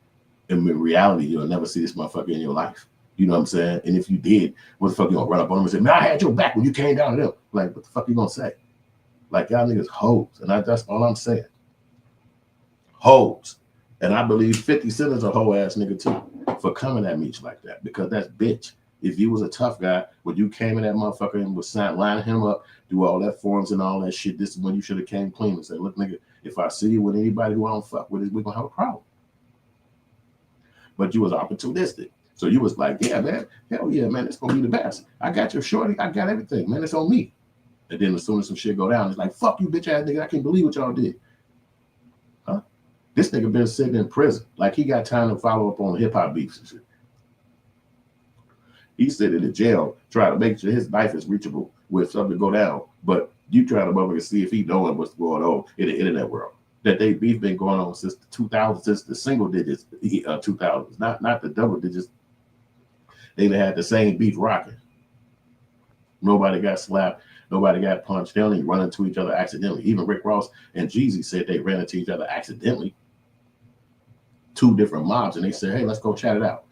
And in reality, you'll never see this motherfucker in your life. You know what I'm saying? And if you did, what the fuck you gonna run up on him and say, man, I had your back when you came down to them? Like, what the fuck you gonna say? Like, y'all niggas hoes. And that's all I'm saying. Hoes. And I believe 50 Cent is a hoe ass nigga too for coming at Meech like that, because that's bitch. If you was a tough guy, when you came in that motherfucker and was lining him up, do all that forms and all that shit, this is when you should have came clean and said, look, nigga, if I see you with anybody who I don't fuck with, we're gonna have a problem. But you was opportunistic. So you was like, yeah, man, hell yeah, man, it's gonna be the best. I got your shorty, I got everything, man, it's on me. And then as soon as some shit go down, it's like, fuck you, bitch ass nigga, I can't believe what y'all did. Huh? This nigga been sitting in prison. Like, he got time to follow up on hip hop beefs and shit. He sitting in jail trying to make sure his life is reachable with something to go down. But you trying to motherfucker see if he knowing what's going on in the internet world. That they beef been going on since the 2000s, since the single digits, 2000s, not the double digits. They had the same beef rocking. Nobody got slapped. Nobody got punched. They only run into each other accidentally. Even Rick Ross and Jeezy said they ran into each other accidentally. Two different mobs, and they said, hey, let's go chat it out.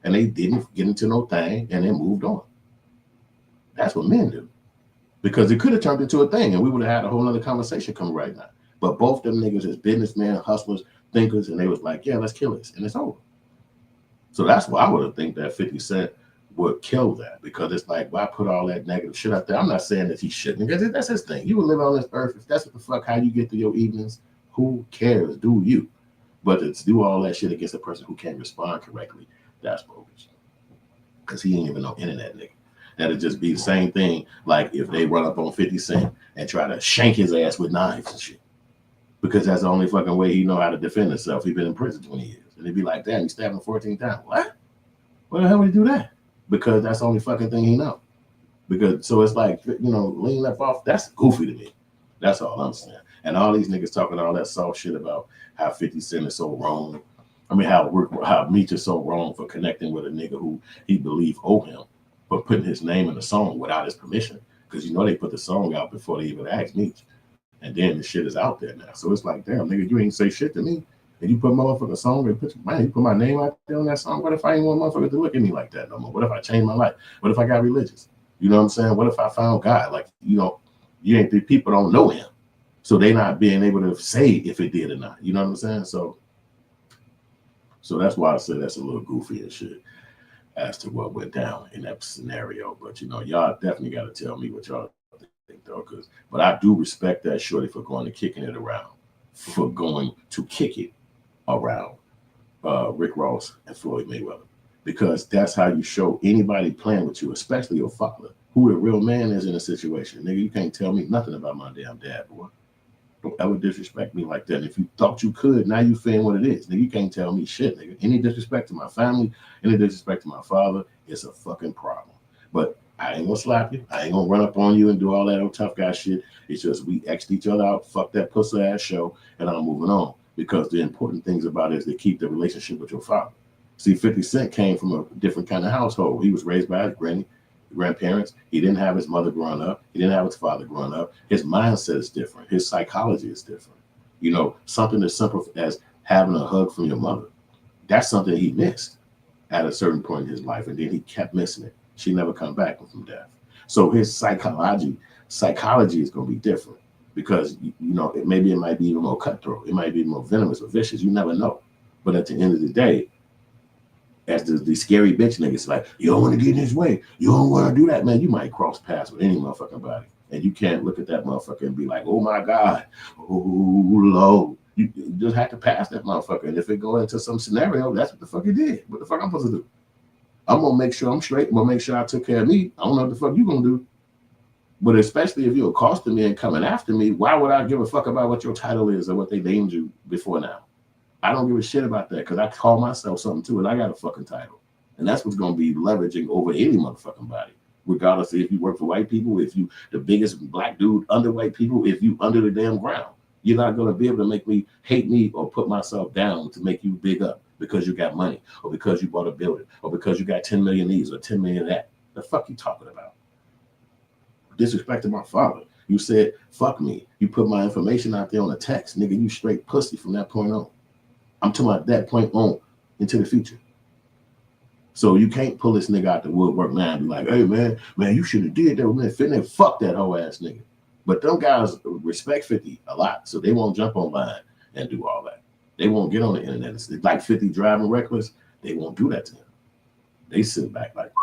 And they didn't get into no thing, and then moved on. That's what men do. Because it could have turned into a thing, and we would have had a whole other conversation coming right now. But both them niggas is businessmen, hustlers, thinkers, and they was like, yeah, let's kill this, and it's over. So that's why I would have think that 50 Cent would kill that, because it's like, why put all that negative shit out there? I'm not saying that he shouldn't, because that's his thing. You would live on this earth. If that's what the fuck, how you get through your evenings, who cares? Do you? But to do all that shit against a person who can't respond correctly, that's bogus. Because he ain't even no internet nigga. That'd just be the same thing like if they run up on 50 Cent and try to shank his ass with knives and shit. Because that's the only fucking way he know how to defend himself. He been in prison 20 years. And they'd be like, damn, he stabbed him 14 times. What? Why the hell would he do that? Because that's the only fucking thing he know. Because, so it's like, you know, lean left off, that's goofy to me. That's all I'm saying. And all these niggas talking all that soft shit about how 50 Cent is so wrong. I mean, how Meech is so wrong for connecting with a nigga who he believe owe him, for putting his name in the song without his permission. Because you know they put the song out before they even asked Meech. And then the shit is out there now. So it's like, damn, nigga, you ain't say shit to me. And you put motherfucking song and you put my name out there on that song. What if I ain't want motherfuckers to look at me like that no more? What if I change my life? What if I got religious? You know what I'm saying? What if I found God? Like, you know, the people don't know him. So they not being able to say if it did or not. You know what I'm saying? So that's why I said that's a little goofy and shit as to what went down in that scenario. But, you know, y'all definitely got to tell me what y'all think, though. But I do respect that shorty for going to kicking it around, for going to kick it around Rick Ross and Floyd Mayweather. Because that's how you show anybody playing with you, especially your father, who a real man is in a situation. Nigga, you can't tell me nothing about my damn dad, boy. Don't ever disrespect me like that. If you thought you could, now you feeling what it is. Nigga, you can't tell me shit, nigga. Any disrespect to my family, any disrespect to my father, it's a fucking problem. But I ain't gonna slap you. I ain't gonna run up on you and do all that old tough guy shit. It's just we X'd each other out, fuck that pussy ass show, and I'm moving on. Because the important things about it is to keep the relationship with your father. See, 50 Cent came from a different kind of household. He was raised by his grandparents. He didn't have his mother growing up. He didn't have his father growing up. His mindset is different. His psychology is different. You know, something as simple as having a hug from your mother. That's something he missed at a certain point in his life, and then he kept missing it. She never come back from death. So his psychology is going to be different because you know it might be even more cutthroat. It might be more venomous or vicious. You never know. But at the end of the day, as the scary bitch niggas like, you don't want to get in his way. You don't want to do that, man. You might cross paths with any motherfucking body. And you can't look at that motherfucker and be like, oh my God, oh Lord. You just have to pass that motherfucker. And if it go into some scenario, that's what the fuck he did. What the fuck I'm supposed to do? I'm gonna make sure I'm straight. I'm gonna make sure I took care of me. I don't know what the fuck you gonna do. But especially if you're accosting me and coming after me, why would I give a fuck about what your title is or what they named you before now? I don't give a shit about that because I call myself something too, and I got a fucking title. And that's what's gonna be leveraging over any motherfucking body. Regardless of if you work for white people, if you the biggest black dude under white people, if you under the damn ground. You're not going to be able to make me hate me or put myself down to make you big up because you got money or because you bought a building or because you got 10 million these or 10 million that. The fuck you talking about? Disrespecting my father. You said, fuck me. You put my information out there on a text. Nigga, you straight pussy from that point on. I'm talking about that point on into the future. So you can't pull this nigga out the woodwork now and be like, hey, man, you should have did that. Man, finna fuck that whole ass nigga. But them guys respect 50 a lot, so they won't jump online and do all that. They won't get on the internet. It's like 50 driving reckless. They won't do that to him. They sit back like,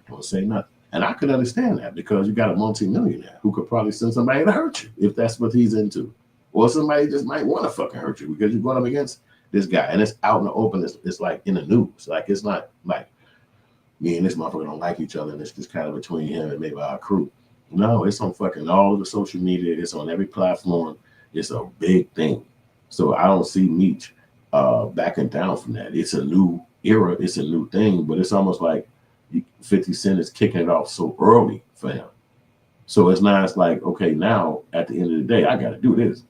don't say nothing. And I could understand that because you got a multi-millionaire who could probably send somebody to hurt you if that's what he's into. Or somebody just might want to fucking hurt you because you're going up against this guy. And it's out in the open. It's like in the news. Like it's not like me and this motherfucker don't like each other and it's just kind of between him and maybe our crew. No, it's on fucking all of the social media. It's on every platform. It's a big thing. So I don't see Meech backing down from that. It's a new era. It's a new thing. But it's almost like 50 Cent is kicking it off so early for him. So it's not it's like, okay, now at the end of the day, I got to do this.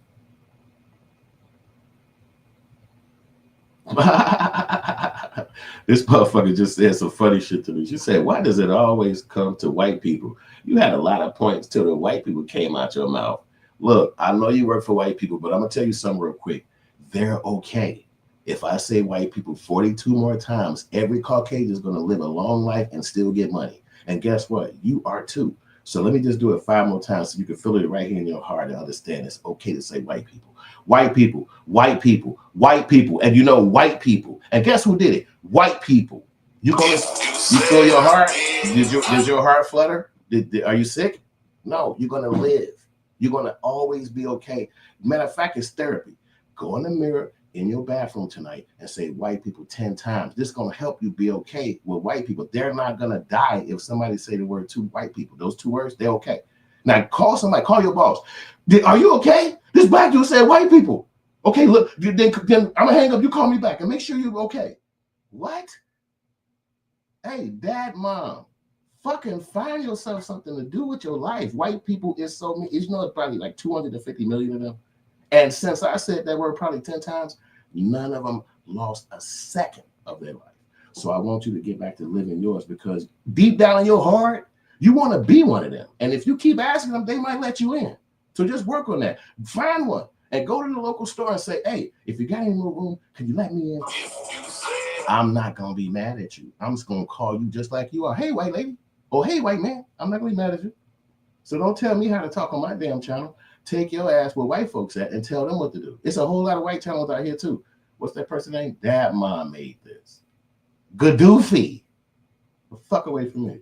This motherfucker just said some funny shit to me. She said, why does it always come to white people? You had a lot of points till the white people came out your mouth. Look, I know you work for white people, but I'm going to tell you something real quick. They're okay. If I say white people 42 more times, every Caucasian is going to live a long life and still get money. And guess what? You are too. So let me just do it 5 more times so you can feel it right here in your heart and understand it's okay to say white people. White people, white people, white people. And you know white people. And guess who did it? White people. You feel your heart? Did your heart flutter? Are you sick? No, you're going to live. You're going to always be okay. Matter of fact, it's therapy. Go in the mirror in your bathroom tonight and say white people 10 times. This is going to help you be okay with white people. They're not going to die if somebody say the word two white people. Those 2 words, they're okay. Now call somebody, call your boss. Are you okay? This black dude said white people. Okay, look, then I'm going to hang up. You call me back and make sure you're okay. What? Hey, dad, mom, fucking find yourself something to do with your life. White people is so many. You know, it's probably like 250 million of them. And since I said that word probably 10 times, none of them lost a second of their life. So I want you to get back to living yours because deep down in your heart, you want to be one of them. And if you keep asking them, they might let you in. So just work on that. Find one and go to the local store and say, hey, if you got any more room, can you let me in? I'm not going to be mad at you. I'm just going to call you just like you are. Hey, white lady. Oh, hey, white man. I'm not going to be mad at you. So don't tell me how to talk on my damn channel. Take your ass where white folks at and tell them what to do. It's a whole lot of white channels out here too. What's that person name? Dad mom made this. Gadoofy. The fuck away from me.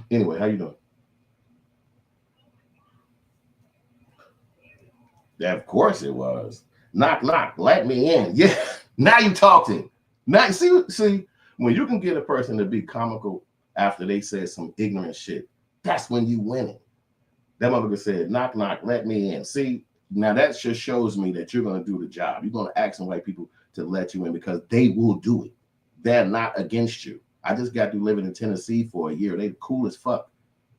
Anyway, how you doing? Yeah, of course it was. Knock, knock, let me in. Yeah, now you talking. Now, see, when you can get a person to be comical after they said some ignorant shit, that's when you winning. That motherfucker said, knock, knock, let me in. See, now that just shows me that you're going to do the job. You're going to ask some white people to let you in because they will do it. They're not against you. I just got to living in Tennessee for a year. They cool as fuck.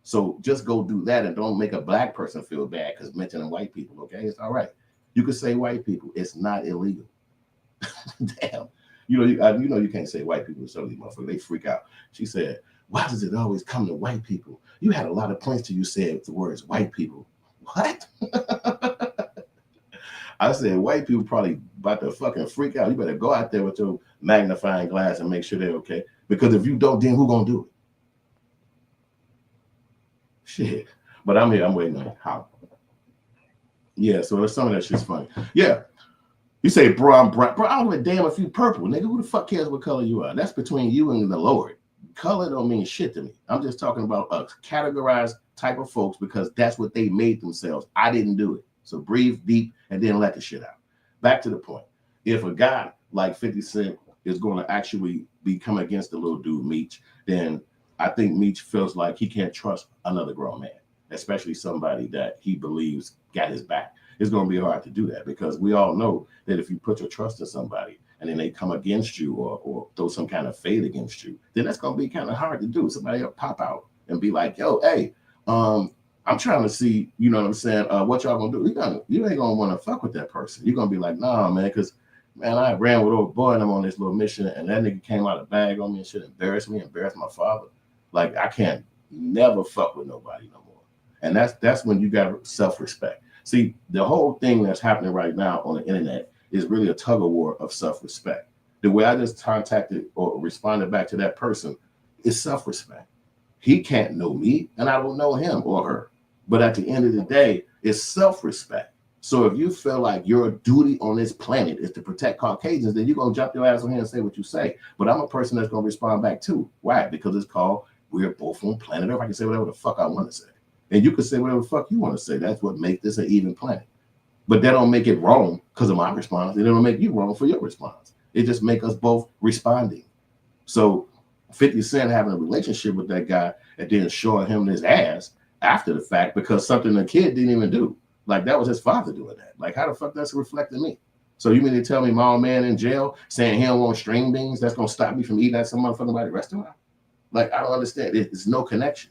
So just go do that and don't make a black person feel bad because mentioning white people, okay? It's all right. You can say white people. It's not illegal. Damn. You know you can't say white people to some of these motherfuckers. They freak out. She said, why does it always come to white people? You had a lot of points till you said the words white people. What? I said, white people probably about to fucking freak out. You better go out there with your magnifying glass and make sure they're okay. Because if you don't, then who gonna do it? Shit. But I'm here. I'm waiting on how. Yeah, so some of that shit's funny. Yeah. You say, bro, I'm brown. Bro, I don't give a damn if you purple. Nigga, who the fuck cares what color you are? That's between you and the Lord. Color don't mean shit to me. I'm just talking about a categorized type of folks because that's what they made themselves. I didn't do it. So breathe deep and then let the shit out. Back to the point. If a guy like 50 Cent is going to actually come against the little dude Meech, then I think Meech feels like he can't trust another grown man, especially somebody that he believes got his back. It's going to be hard to do that because we all know that if you put your trust in somebody and then they come against you or throw some kind of fade against you, then that's going to be kind of hard to do. Somebody will pop out and be like, yo, hey, I'm trying to see, you know what I'm saying, what y'all going to do. You ain't going to want to fuck with that person. You're going to be like, nah, man, because, man, I ran with old boy and I'm on this little mission and that nigga came out of bag on me and shit, embarrassed me, embarrassed my father. Like, I can't never fuck with nobody no more. And that's when you got self-respect. See, the whole thing that's happening right now on the internet is really a tug of war of self-respect. The way I just contacted or responded back to that person is self-respect. He can't know me and I don't know him or her. But at the end of the day, it's self-respect. So if you feel like your duty on this planet is to protect Caucasians, then you're going to jump your ass on here and say what you say. But I'm a person that's going to respond back too. Why? Because it's called we're both on planet Earth. I can say whatever the fuck I want to say. And you can say whatever the fuck you want to say. That's what makes this an even planet. But that don't make it wrong because of my response. It don't make you wrong for your response. It just make us both responding. So 50 Cent having a relationship with that guy and then showing him his ass after the fact because something the kid didn't even do. Like that was his father doing that. Like how the fuck that's reflecting me? So you mean to tell me my old man in jail saying he don't want string beans, that's going to stop me from eating at some motherfucking body restaurant? Like I don't understand. There's no connection.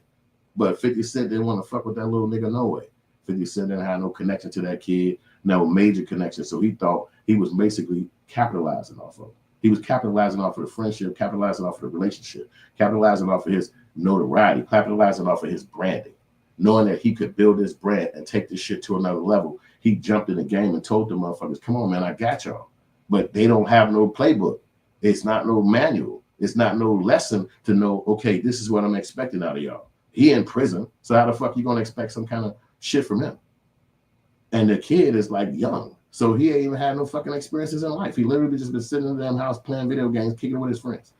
But 50 Cent didn't want to fuck with that little nigga no way. 50 Cent didn't have no connection to that kid, no major connection. So he thought he was basically capitalizing off of it. He was capitalizing off of the friendship, capitalizing off of the relationship, capitalizing off of his notoriety, capitalizing off of his branding. Knowing that he could build this brand and take this shit to another level, he jumped in the game and told the motherfuckers, come on, man, I got y'all. But they don't have no playbook. It's not no manual. It's not no lesson to know, okay, this is what I'm expecting out of y'all. He in prison, so how the fuck you gonna expect some kind of shit from him? And the kid is like young, so he ain't even had no fucking experiences in life. He literally just been sitting in the damn house playing video games, kicking it with his friends.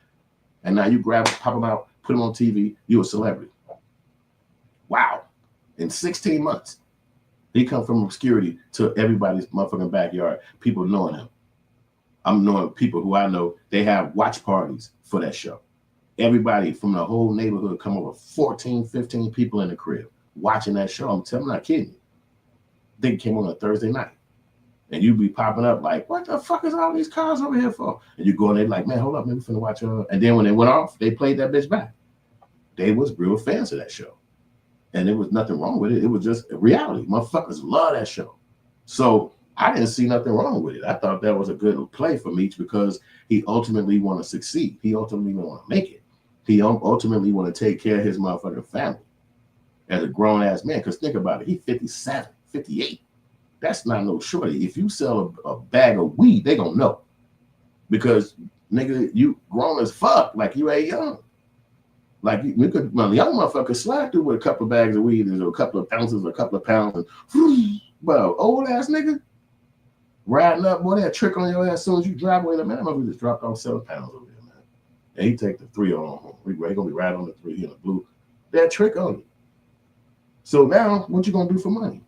And now you grab, pop him out, put him on TV, you a celebrity. Wow. In 16 months, he come from obscurity to everybody's motherfucking backyard, people knowing him. I'm knowing people who I know, they have watch parties for that show. Everybody from the whole neighborhood come over, 14, 15 people in the crib watching that show. I'm not kidding you. They came on a Thursday night. And you be popping up like, what the fuck is all these cars over here for? And you go and they like, man, hold up, man, we finna watch And then when they went off, they played that bitch back. They was real fans of that show. And there was nothing wrong with it. It was just a reality. Motherfuckers love that show. So I didn't see nothing wrong with it. I thought that was a good play for Meech because he ultimately want to succeed. He ultimately want to make it. He ultimately want to take care of his motherfucking family as a grown-ass man. Because think about it. He 57, 58. That's not no shorty. If you sell a bag of weed, they going to know. Because, nigga, you grown as fuck. Like, you ain't young. Like, you could, well, the young motherfucker slide through with a couple of bags of weed or a couple of ounces or a couple of pounds. And, well, old-ass nigga, riding up, boy, that trick on your ass as soon as you drive away. Man, that motherfucker just dropped off 7 pounds over there. And he take the 3 on home. He gonna be right on the 3 in the blue. That trick on you. So now, what you gonna do for money?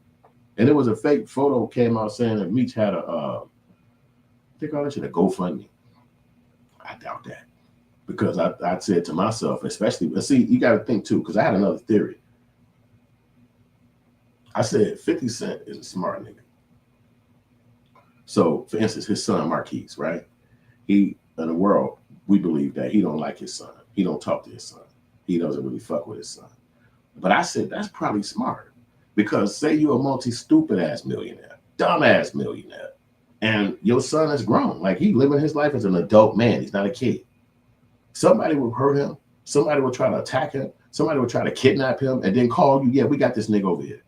And it was a fake photo came out saying that Meech had I think all that shit a GoFundMe. I doubt that because I said to myself, especially, but see, you got to think too, because I had another theory. I said 50 Cent is a smart nigga. So, for instance, his son Marquise, right? He in the world. We believe that he don't like his son. He don't talk to his son. He doesn't really fuck with his son. But I said, that's probably smart. Because say you're a multi-stupid ass millionaire, dumb ass millionaire, and your son is grown. Like he living his life as an adult man. He's not a kid. Somebody will hurt him. Somebody will try to attack him. Somebody will try to kidnap him and then call you, yeah, we got this nigga over here.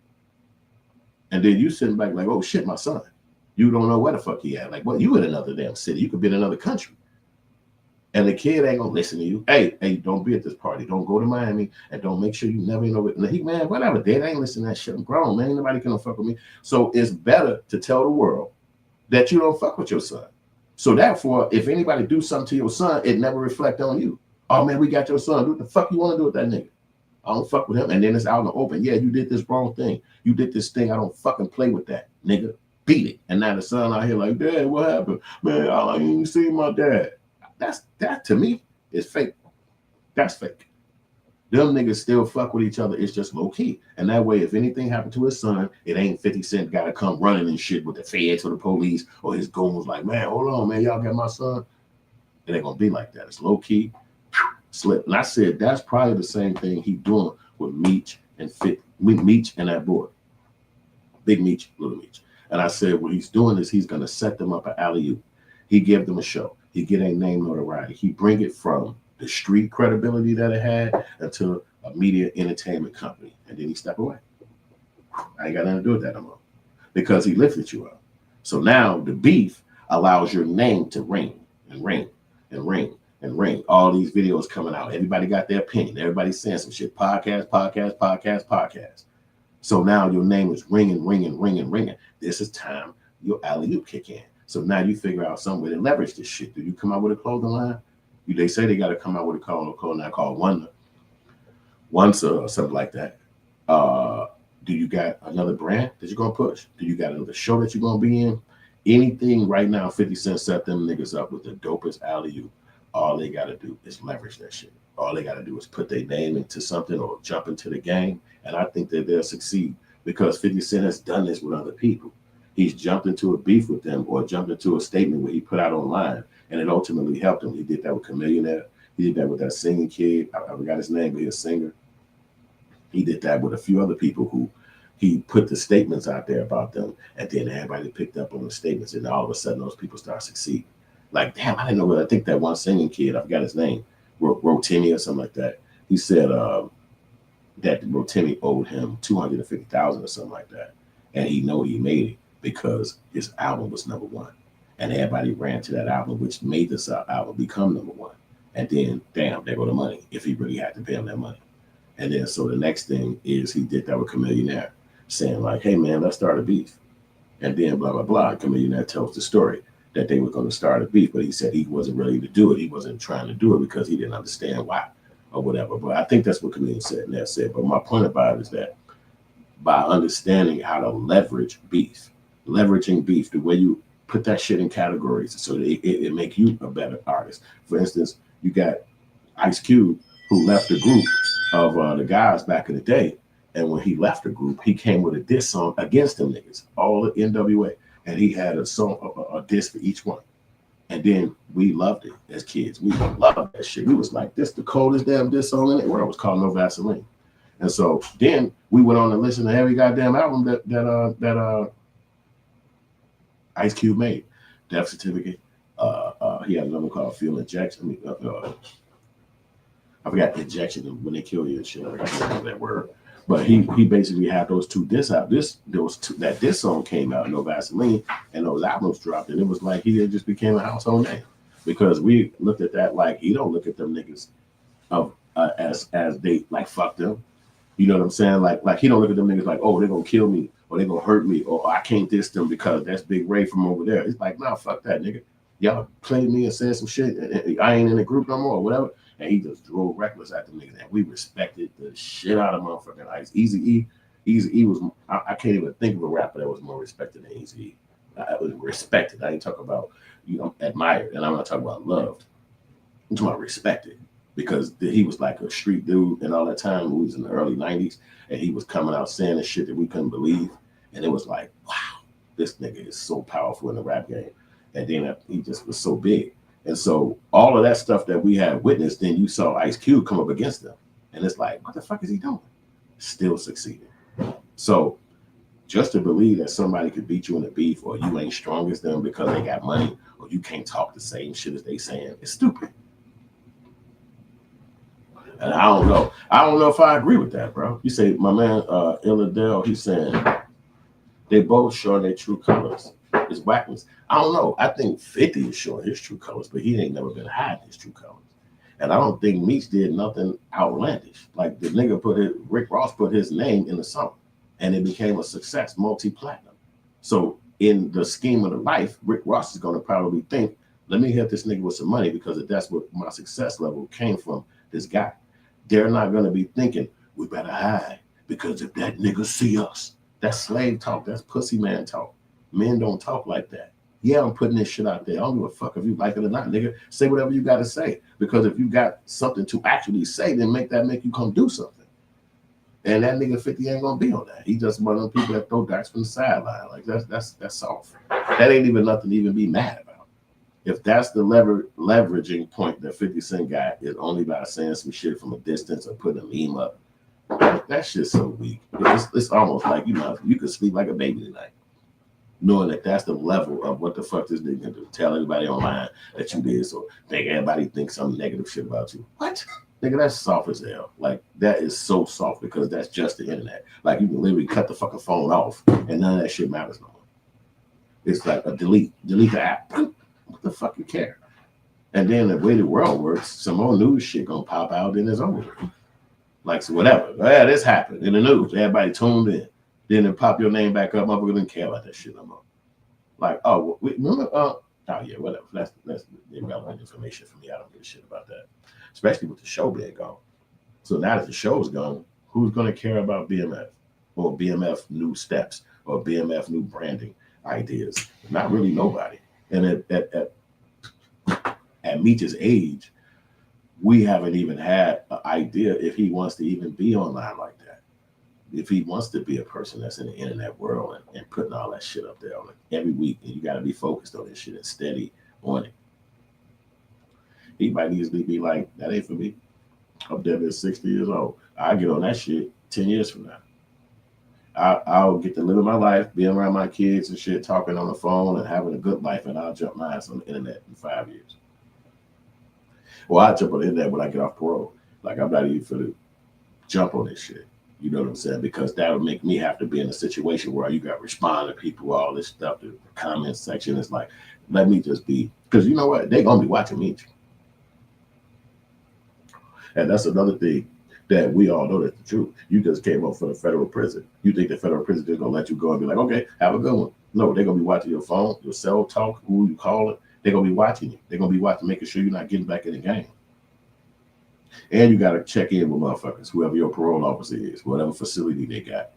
And then you sitting back like, oh shit, my son. You don't know where the fuck he at. Like, what? You in another damn city. You could be in another country. And the kid ain't gonna listen to you. Hey, don't be at this party. Don't go to Miami, and don't make sure you never know it. He, man, whatever. Dad ain't listening to that shit. I'm grown, man. Ain't nobody gonna fuck with me. So it's better to tell the world that you don't fuck with your son. So therefore, if anybody do something to your son, it never reflect on you. Oh man, we got your son. Do what the fuck you want to do with that nigga? I don't fuck with him. And then it's out in the open. Yeah, you did this wrong thing. You did this thing. I don't fucking play with that, nigga. Beat it. And now the son out here like, Dad, what happened? Man, I ain't even see my dad. That to me is fake. That's fake. Them niggas still fuck with each other. It's just low key. And that way, if anything happened to his son, it ain't 50 Cent got to come running and shit with the feds or the police or his goons like, man, hold on, man, y'all got my son. It ain't gonna be like that. It's low key, slip. And I said that's probably the same thing he doing with Meech and Meech and that boy, Big Meech, Little Meech. And I said what he's doing is he's gonna set them up an alley-oop. He give them a show. He get a name notoriety. He bring it from the street credibility that it had into a media entertainment company, and then he step away. I ain't got nothing to do with that no more because he lifted you up. So now the beef allows your name to ring and ring and ring and ring. All these videos coming out. Everybody got their opinion. Everybody's saying some shit. Podcast. So now your name is ringing. This is time your alley-oop kick in. So now you figure out some way to leverage this shit. Do you come out with a clothing line? They say they got to come out with a clothing line called Once or something like that. Do you got another brand that you're going to push? Do you got another show that you're going to be in? Anything right now, 50 Cent set them niggas up with the dopest alley-oop. All they got to do is leverage that shit. All they got to do is put their name into something or jump into the game. And I think that they'll succeed because 50 Cent has done this with other people. He's jumped into a beef with them or jumped into a statement where he put out online, and it ultimately helped him. He did that with Chamillionaire. He did that with that singing kid. I forgot his name, but he's a singer. He did that with a few other people who he put the statements out there about them, and then everybody picked up on the statements, and all of a sudden those people start succeeding. Like, damn, I didn't know what I think that one singing kid, I forgot his name, Rotimi or something like that. He said that Rotimi owed him $250,000 or something like that, and he made it because his album was #1, and everybody ran to that album, which made this album become #1. And then, damn, there go the money if he really had to pay him that money. And then, so the next thing is he did that with Chamillionaire, saying like, hey man, let's start a beef. And then blah, blah, blah. Chamillionaire tells the story that they were going to start a beef, but he said he wasn't ready to do it. He wasn't trying to do it because he didn't understand why or whatever. But I think that's what Chamillionaire said. But my point about it is that by understanding how to leveraging beef, the way you put that shit in categories so that it make you a better artist. For instance, you got Ice Cube, who left the group of the guys back in the day. And when he left the group, he came with a diss song against them niggas, all the NWA. And he had a song, a diss for each one. And then we loved it as kids. We loved that shit. We was like, this the coldest damn diss song in the world. It was called No Vaseline. And so then we went on to listen to every goddamn album that Ice Cube made. Death Certificate. He had another called Fuel Injection. I forgot the injection when they kill you and shit. I forgot that word. But he basically had those two diss out. That diss song came out, No Vaseline, and those albums dropped, and it was like he just became a household name because we looked at that like he don't look at them niggas as they like fuck them. You know what I'm saying? Like he don't look at them niggas like, oh, they're gonna kill me or they're gonna hurt me or I can't diss them because that's Big Ray from over there. It's like, nah, fuck that nigga. Y'all played me and said some shit. And I ain't in the group no more or whatever. And he just drove reckless at the niggas. And we respected the shit out of motherfucking Ice. Eazy-E was, I can't even think of a rapper that was more respected than Eazy-E. I was respected. I ain't talking about, admired. And I'm not talking about loved. I'm talking about respected. Because he was like a street dude and all that time. We was in the early 90s. And he was coming out saying the shit that we couldn't believe. And it was like, wow, this nigga is so powerful in the rap game. And then he just was so big. And so all of that stuff that we had witnessed, then you saw Ice Cube come up against them. And it's like, what the fuck is he doing? Still succeeding. So just to believe that somebody could beat you in a beef or you ain't strong as them because they got money or you can't talk the same shit as they saying, it's stupid. And I don't know. I don't know if I agree with that, bro. You say, my man, Illadale, he's saying they both show their true colors. It's whackness. I don't know. I think 50 is showing his true colors, but he ain't never been hiding his true colors. And I don't think Meech did nothing outlandish. Like the nigga Rick Ross put his name in the song, and it became a success, multi-platinum. So in the scheme of the life, Rick Ross is gonna probably think, let me hit this nigga with some money because that's what my success level came from, this guy. They're not gonna be thinking, we better hide because if that nigga see us, that's slave talk, that's pussy man talk. Men don't talk like that. Yeah, I'm putting this shit out there. I don't give a fuck if you like it or not, nigga. Say whatever you got to say. Because if you got something to actually say, then make you come do something. And that nigga 50 ain't gonna be on that. He just one of them people that throw darts from the sideline. Like that's soft. That ain't even nothing to even be mad about. If that's the leveraging point that 50 Cent got is only by saying some shit from a distance or putting a meme up, that shit's so weak. It's almost like you could sleep like a baby tonight, knowing that that's the level of what the fuck this nigga can do. Tell everybody online that you did, so think everybody thinks some negative shit about you. What? Nigga, that's soft as hell. Like, that is so soft because that's just the internet. Like, you can literally cut the fucking phone off and none of that shit matters no more. It's like a delete the app. What the fuck you care? And then the way the world works, some more news shit gonna pop out, then it's over. Like, so whatever. Yeah, this happened in the news. Everybody tuned in. Then it pop your name back up. Motherfucker didn't care about that shit no more. Like, oh, remember? Oh yeah, whatever. That's irrelevant information for me. I don't give a shit about that. Especially with the show being gone. So now that the show's gone, who's gonna care about BMF or BMF new steps or BMF new branding ideas? Not really nobody. And at Meech's age, we haven't even had an idea if he wants to even be online like that. If he wants to be a person that's in the internet world and putting all that shit up there on it every week, and you got to be focused on this shit and steady on it. He might easily be like, that ain't for me. I'm dead at 60 years old. I'll get on that shit 10 years from now. I'll get to live my life, being around my kids and shit, talking on the phone and having a good life, and I'll jump my ass on the internet in 5 years. Well, I'll jump on the internet when I get off parole. Like, I'm not even for the jump on this shit. You know what I'm saying? Because that would make me have to be in a situation where you got to respond to people, all this stuff, the comment section. It's like, let me just be, because you know what? They're going to be watching me. And that's another thing that we all know that's the truth. You just came up from the federal prison. You think the federal prison is going to let you go and be like, okay, have a good one. No, they're going to be watching your phone, your cell talk, who you call it. They're going to be watching you. They're going to be watching, making sure you're not getting back in the game. And you got to check in with motherfuckers, whoever your parole officer is, whatever facility they got.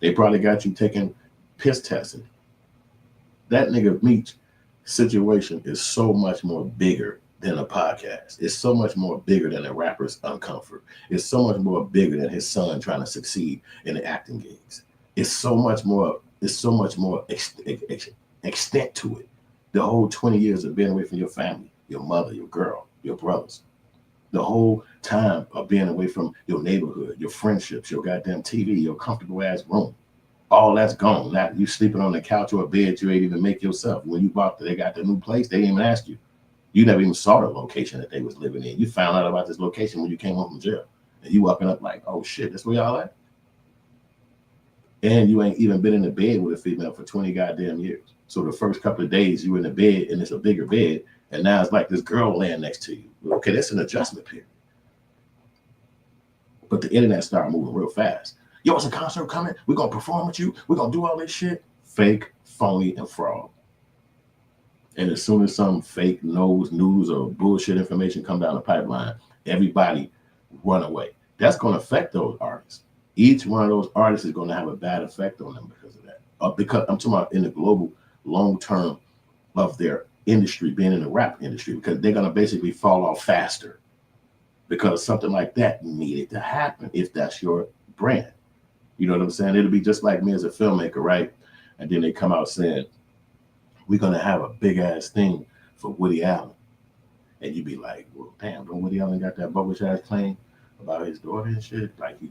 They probably got you taking piss testing. That nigga Meech situation is so much more bigger than a podcast. It's so much more bigger than a rapper's uncomfort. It's so much more bigger than his son trying to succeed in the acting gigs. It's so much more extent to it. The whole 20 years of being away from your family, your mother, your girl, your brothers. The whole time of being away from your neighborhood, your friendships, your goddamn TV, your comfortable ass room. All that's gone. Now you sleeping on the couch or a bed you ain't even make yourself. When you bought they got the new place, they didn't even ask you. You never even saw the location that they was living in. You found out about this location when you came home from jail. And you walking up like, oh shit, that's where y'all at? And you ain't even been in the bed with a female for 20 goddamn years. So the first couple of days you in the bed and it's a bigger bed, and now it's like this girl laying next to you. Okay, that's an adjustment period. But the internet started moving real fast. Yo, it's a concert coming. We're going to perform with you. We're going to do all this shit. Fake, phony, and fraud. And as soon as some fake news or bullshit information come down the pipeline, everybody run away. That's going to affect those artists. Each one of those artists is going to have a bad effect on them because of that. Because I'm talking about in the global long term of their industry, being in the rap industry, because they're going to basically fall off faster because something like that needed to happen if that's your brand. You know what I'm saying? It'll be just like me as a filmmaker, right? And then they come out saying, we're going to have a big ass thing for Woody Allen. And you'd be like, well, damn, don't Woody Allen got that bogus ass claim about his daughter and shit? Like he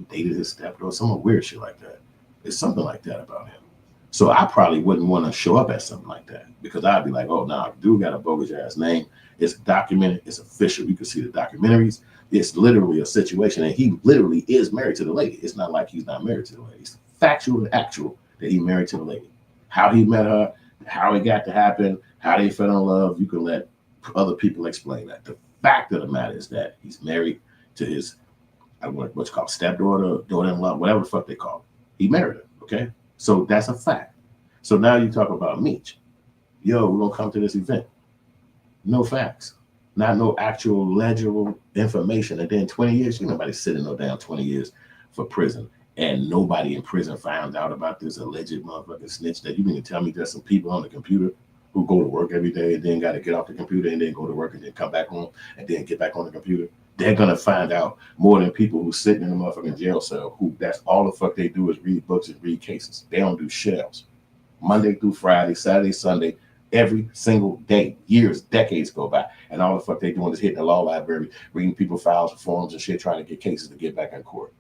dated his stepdaughter, some weird shit like that. It's something like that about him. So I probably wouldn't want to show up at something like that because I'd be like, oh, nah, dude got a bogus ass name. It's documented. It's official. You can see the documentaries. It's literally a situation. And he literally is married to the lady. It's not like he's not married to the lady. It's factual and actual that he married to the lady. How he met her, how it got to happen, how they fell in love. You can let other people explain that. The fact of the matter is that he's married to his, what's called stepdaughter, daughter-in-law, whatever the fuck they call it. He married her, okay? So that's a fact. So now you talk about Meech. Yo, we're going to come to this event. No facts. Not no actual legible information. And then 20 years, nobody sitting no down 20 years for prison. And nobody in prison found out about this alleged motherfucking snitch. That you mean to tell me there's some people on the computer who go to work every day and then got to get off the computer and then go to work and then come back home and then get back on the computer? They're going to find out more than people who sitting in a motherfucking jail cell who that's all the fuck they do is read books and read cases. They don't do shit else. Monday through Friday, Saturday, Sunday, every single day, years, decades go by. And all the fuck they doing is hitting the law library, reading people files and forms and shit, trying to get cases to get back in court.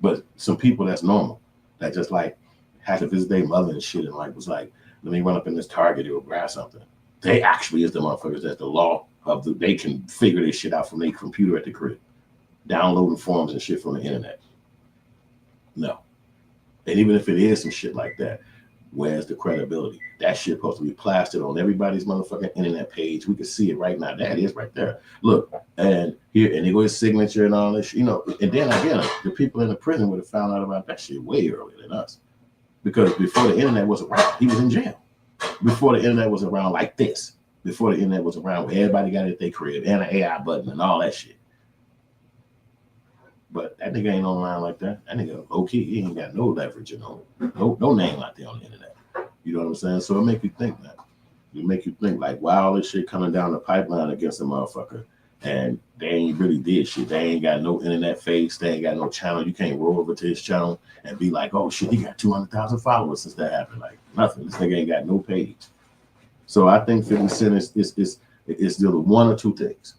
But some people that's normal, that just like had to visit their mother and shit and like was like, let me run up in this Target or grab something. They actually is the motherfuckers that the law of they can figure this shit out from their computer at the crib, downloading forms and shit from the internet. No. And even if it is some shit like that, where's the credibility? That shit supposed to be plastered on everybody's motherfucking internet page. We can see it right now. That is right there. Look, and here, and they go his signature and all this, and then again, the people in the prison would have found out about that shit way earlier than us. Because before the internet was around, he was in jail. Before the internet was around like this. Before the internet was around where everybody got it at their crib and an AI button and all that shit. But that nigga ain't online like that. That nigga low key, he ain't got no leverage, no name out there on the internet. You know what I'm saying? So it make you think, man. It make you think like, wow, all this shit coming down the pipeline against a motherfucker, and they ain't really did shit. They ain't got no internet face. They ain't got no channel. You can't roll over to his channel and be like, oh shit, he got 200,000 followers since that happened. Like nothing. This nigga ain't got no page. So I think 50 Cent is still one or two things.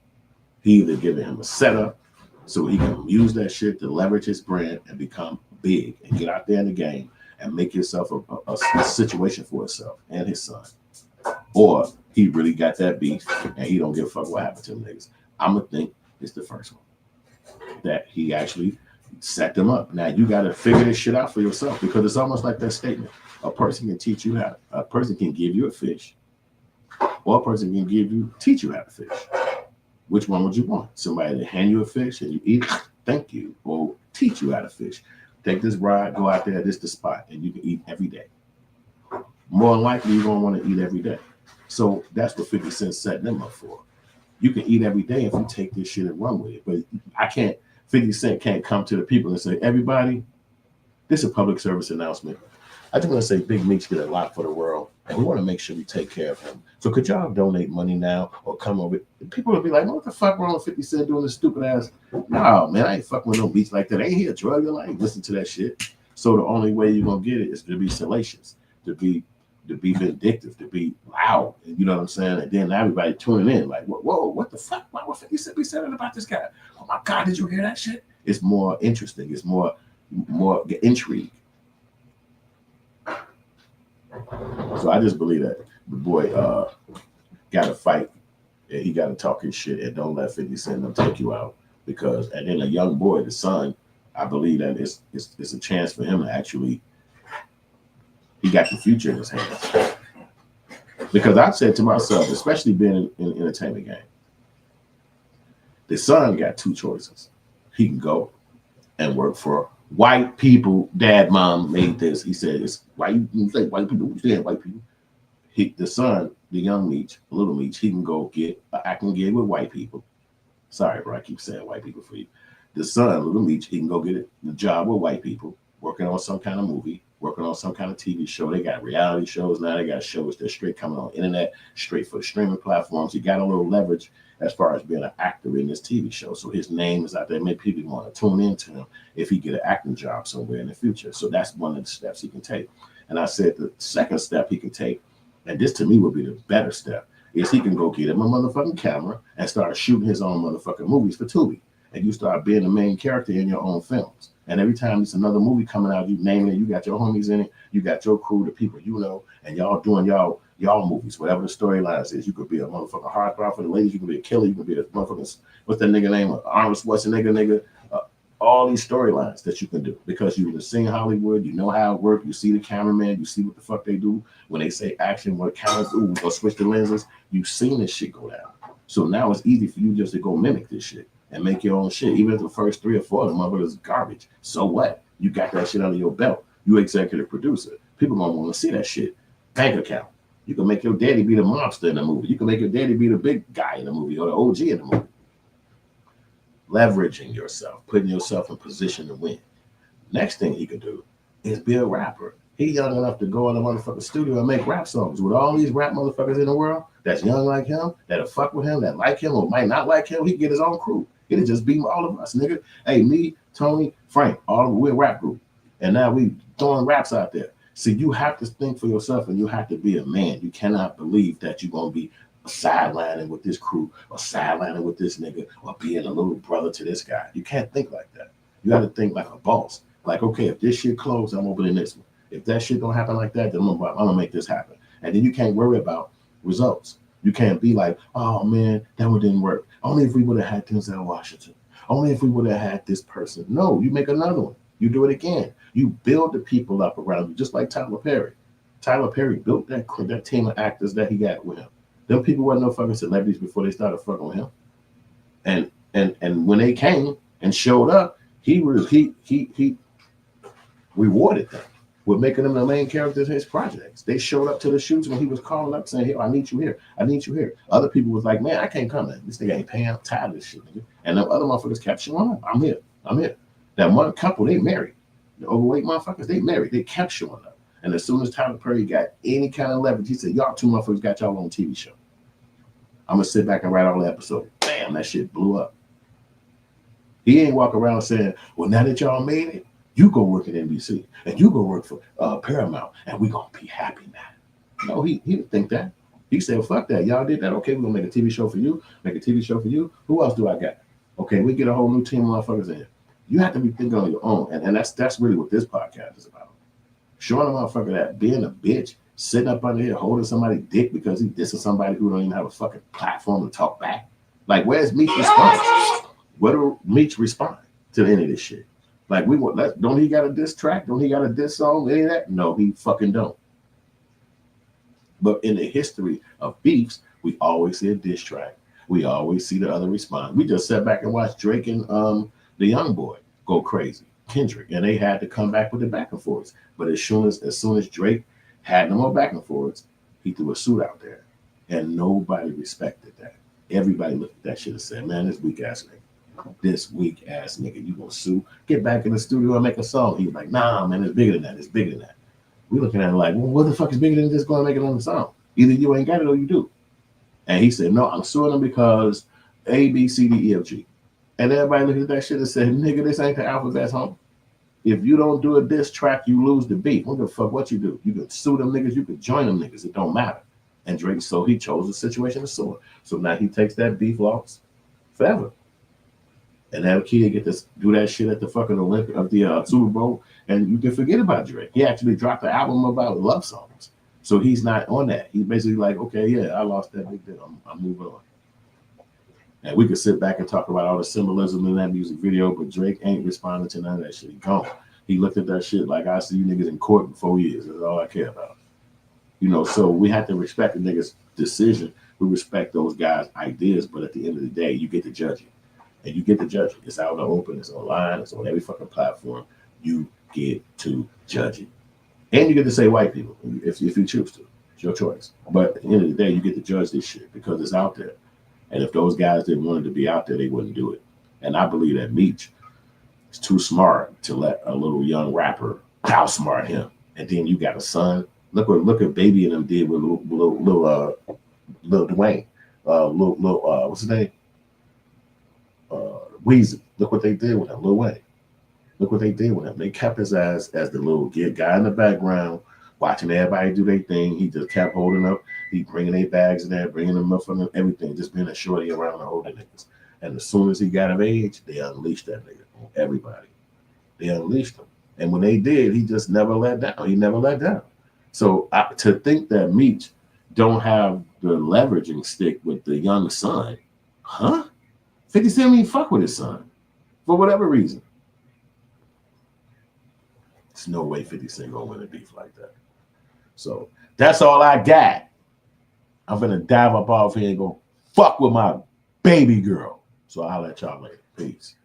He either giving him a setup so he can use that shit to leverage his brand and become big and get out there in the game and make himself a situation for himself and his son. Or he really got that beef and he don't give a fuck what happened to them niggas. I'm going to think it's the first one. That he actually set them up. Now you got to figure this shit out for yourself because it's almost like that statement. A person can teach you how, a person can give you a fish or a person can teach you how to fish. Which one would you want? Somebody to hand you a fish and you eat it, thank you, or teach you how to fish. Take this ride, go out there, this is the spot, and you can eat every day. More than likely, you're going to want to eat every day. So that's what 50 Cent setting them up for. You can eat every day if you take this shit and run with it. But 50 Cent can't come to the people and say, everybody, this is a public service announcement. I just want to say Big Meech did a lot for the world, and we want to make sure we take care of him. So could y'all donate money now or come over? People will be like, what the fuck wrong with 50 Cent doing this stupid ass? No, man, I ain't fucking with no Meech like that. Ain't he a drug dealer? I ain't listen to that shit. So the only way you're going to get it is to be salacious, to be vindictive, to be loud. You know what I'm saying? And then everybody tuning in like, whoa, what the fuck? Why would 50 Cent be saying about this guy? Oh my God, did you hear that shit? It's more interesting. It's more intrigue. So I just believe that the boy got to fight and he got to talk his shit and don't let 50 Cent them take you out and then a young boy, the son, I believe that it's a chance for him to actually, he got the future in his hands. Because I said to myself, especially being in the entertainment game, the son got two choices. He can go and work for white people. Dad, mom made this. He said, "It's why you say white people? You saying white people?" The son, the young Meech, Little Meech, he can go get an acting gig with white people. Sorry, bro, I keep saying white people for you. The son, Little Meech, he can go get the job with white people, working on some kind of movie, working on some kind of TV show. They got reality shows now. They got shows that straight coming on the internet, straight for the streaming platforms. He got a little leverage as far as being an actor in this TV show. So his name is out there. Make people want to tune into him if he get an acting job somewhere in the future. So that's one of the steps he can take. And I said the second step he can take, and this to me would be the better step, is he can go get him a motherfucking camera and start shooting his own motherfucking movies for Tubi. And you start being the main character in your own films. And every time it's another movie coming out, you naming it, you got your homies in it, you got your crew, the people you know, and y'all doing y'all movies, whatever the storylines is. You could be a motherfucking heartthrob for the ladies, you could be a killer, you could be a motherfucking, what's that nigga name? Arnold Schwarzenegger nigga. all these storylines that you can do because you've seen Hollywood, you know how it works, you see the cameraman, you see what the fuck they do when they say action, what cameras do, or switch the lenses. You've seen this shit go down. So now it's easy for you just to go mimic this shit and make your own shit. Even if the first 3 or 4 of them motherfuckers is garbage. So what? You got that shit under your belt. You executive producer. People don't want to see that shit. Bank account. You can make your daddy be the mobster in the movie. You can make your daddy be the big guy in the movie or the OG in the movie. Leveraging yourself, putting yourself in position to win. Next thing he could do is be a rapper. He young enough to go in the motherfucking studio and make rap songs with all these rap motherfuckers in the world that's young like him, that'll fuck with him, that like him or might not like him. He can get his own crew. It'll just be all of us, nigga. Hey, me, Tony, Frank, all of we're a rap group. And now we throwing raps out there. See, you have to think for yourself and you have to be a man. You cannot believe that you're going to be sidelining with this crew or sidelining with this nigga or being a little brother to this guy. You can't think like that. You got to think like a boss. Like, okay, if this shit closed, I'm opening this one. If that shit don't happen like that, then I'm gonna make this happen. And then you can't worry about results. You can't be like, oh man, that one didn't work. Only if we would have had Denzel Washington. Only if we would have had this person. No, you make another one. You do it again. You build the people up around you, just like Tyler Perry. Tyler Perry built that team of actors that he got with him. Them people weren't no fucking celebrities before they started fucking with him. And when they came and showed up, he rewarded them with making them the main characters in his projects. They showed up to the shoots when he was calling up saying, hey, I need you here. I need you here. Other people was like, man, I can't come in. This nigga ain't paying. I'm tired of this shit, nigga. And the other motherfuckers kept showing up. I'm here. I'm here. That one couple, they married. The overweight motherfuckers, they married. They kept showing up. And as soon as Tyler Perry got any kind of leverage, he said, y'all two motherfuckers got y'all own TV show. I'm going to sit back and write all the episodes. Bam, that shit blew up. He ain't walk around saying, well, now that y'all made it, you go work at NBC and you go work for Paramount and we going to be happy now. No, he didn't think that. He said, well, fuck that. Y'all did that. Okay, we're going to make a TV show for you. Make a TV show for you. Who else do I got? Okay, we get a whole new team of motherfuckers in here. You have to be thinking on your own. And that's really what this podcast is about. Showing a motherfucker that being a bitch, sitting up under here holding somebody's dick because he dissing somebody who don't even have a fucking platform to talk back. Like, where's Meech response? Where do Meech respond to any of this shit? Like, don't he got a diss track? Don't he got a diss song? Any of that? No, he fucking don't. But in the history of beefs, we always see a diss track. We always see the other respond. We just sat back and watched Drake and the young boy go crazy, Kendrick, and they had to come back with the back and forths. But as soon as Drake had no more back and forths, he threw a suit out there, and nobody respected that. Everybody looked at that shit and said, "Man, this weak ass nigga, you gonna sue? Get back in the studio and make a song." He was like, "Nah, man, it's bigger than that. It's bigger than that." We looking at it like, well, what the fuck is bigger than just going to make it on the song? Either you ain't got it or you do. And he said, "No, I'm suing them because A, B, C, D, E, F, G." And everybody looked at that shit and said, "Nigga, this ain't the alphabet's home. If you don't do a diss track, you lose the beat. What the fuck? What you do? You could sue them niggas. You could join them niggas. It don't matter." And Drake, so he chose the situation to sue him. So now he takes that beef loss forever. And that kid get to do that shit at the fucking Olympic of the Super Bowl, and you can forget about Drake. He actually dropped an album about love songs, so he's not on that. He's basically like, okay, yeah, I lost that big deal. I'm moving on. And we could sit back and talk about all the symbolism in that music video, but Drake ain't responding to none of that shit. He gone. He looked at that shit like, I see you niggas in court in 4 years. That's all I care about. You know, so we have to respect the niggas' decision. We respect those guys' ideas, but at the end of the day, you get to judge it. And you get to judge it. It's out in the open, it's online, it's on every fucking platform. You get to judge it. And you get to say white people if you choose to. It's your choice. But at the end of the day, you get to judge this shit because it's out there. And if those guys didn't want it to be out there, they wouldn't do it. And I believe that Meech is too smart to let a little young rapper outsmart him. And then you got a son. Look at Baby and them did with Lil Dwayne. What's his name? Weezy. Look what they did with him, Lil Wayne. Look what they did with him. They kept his ass as the little guy in the background, watching everybody do their thing. He just kept holding up. He bringing their bags in there, bringing them up from everything, just being a shorty around the older niggas. And as soon as he got of age, they unleashed that nigga on everybody. They unleashed him. And when they did, he just never let down. He never let down. So to think that Meech don't have the leveraging stick with the young son, huh? 50 Cent ain't fuck with his son for whatever reason. There's no way 50 Cent gonna win a beef like that. So that's all I got. I'm gonna dive up off here and go fuck with my baby girl. So I'll let y'all later. Peace.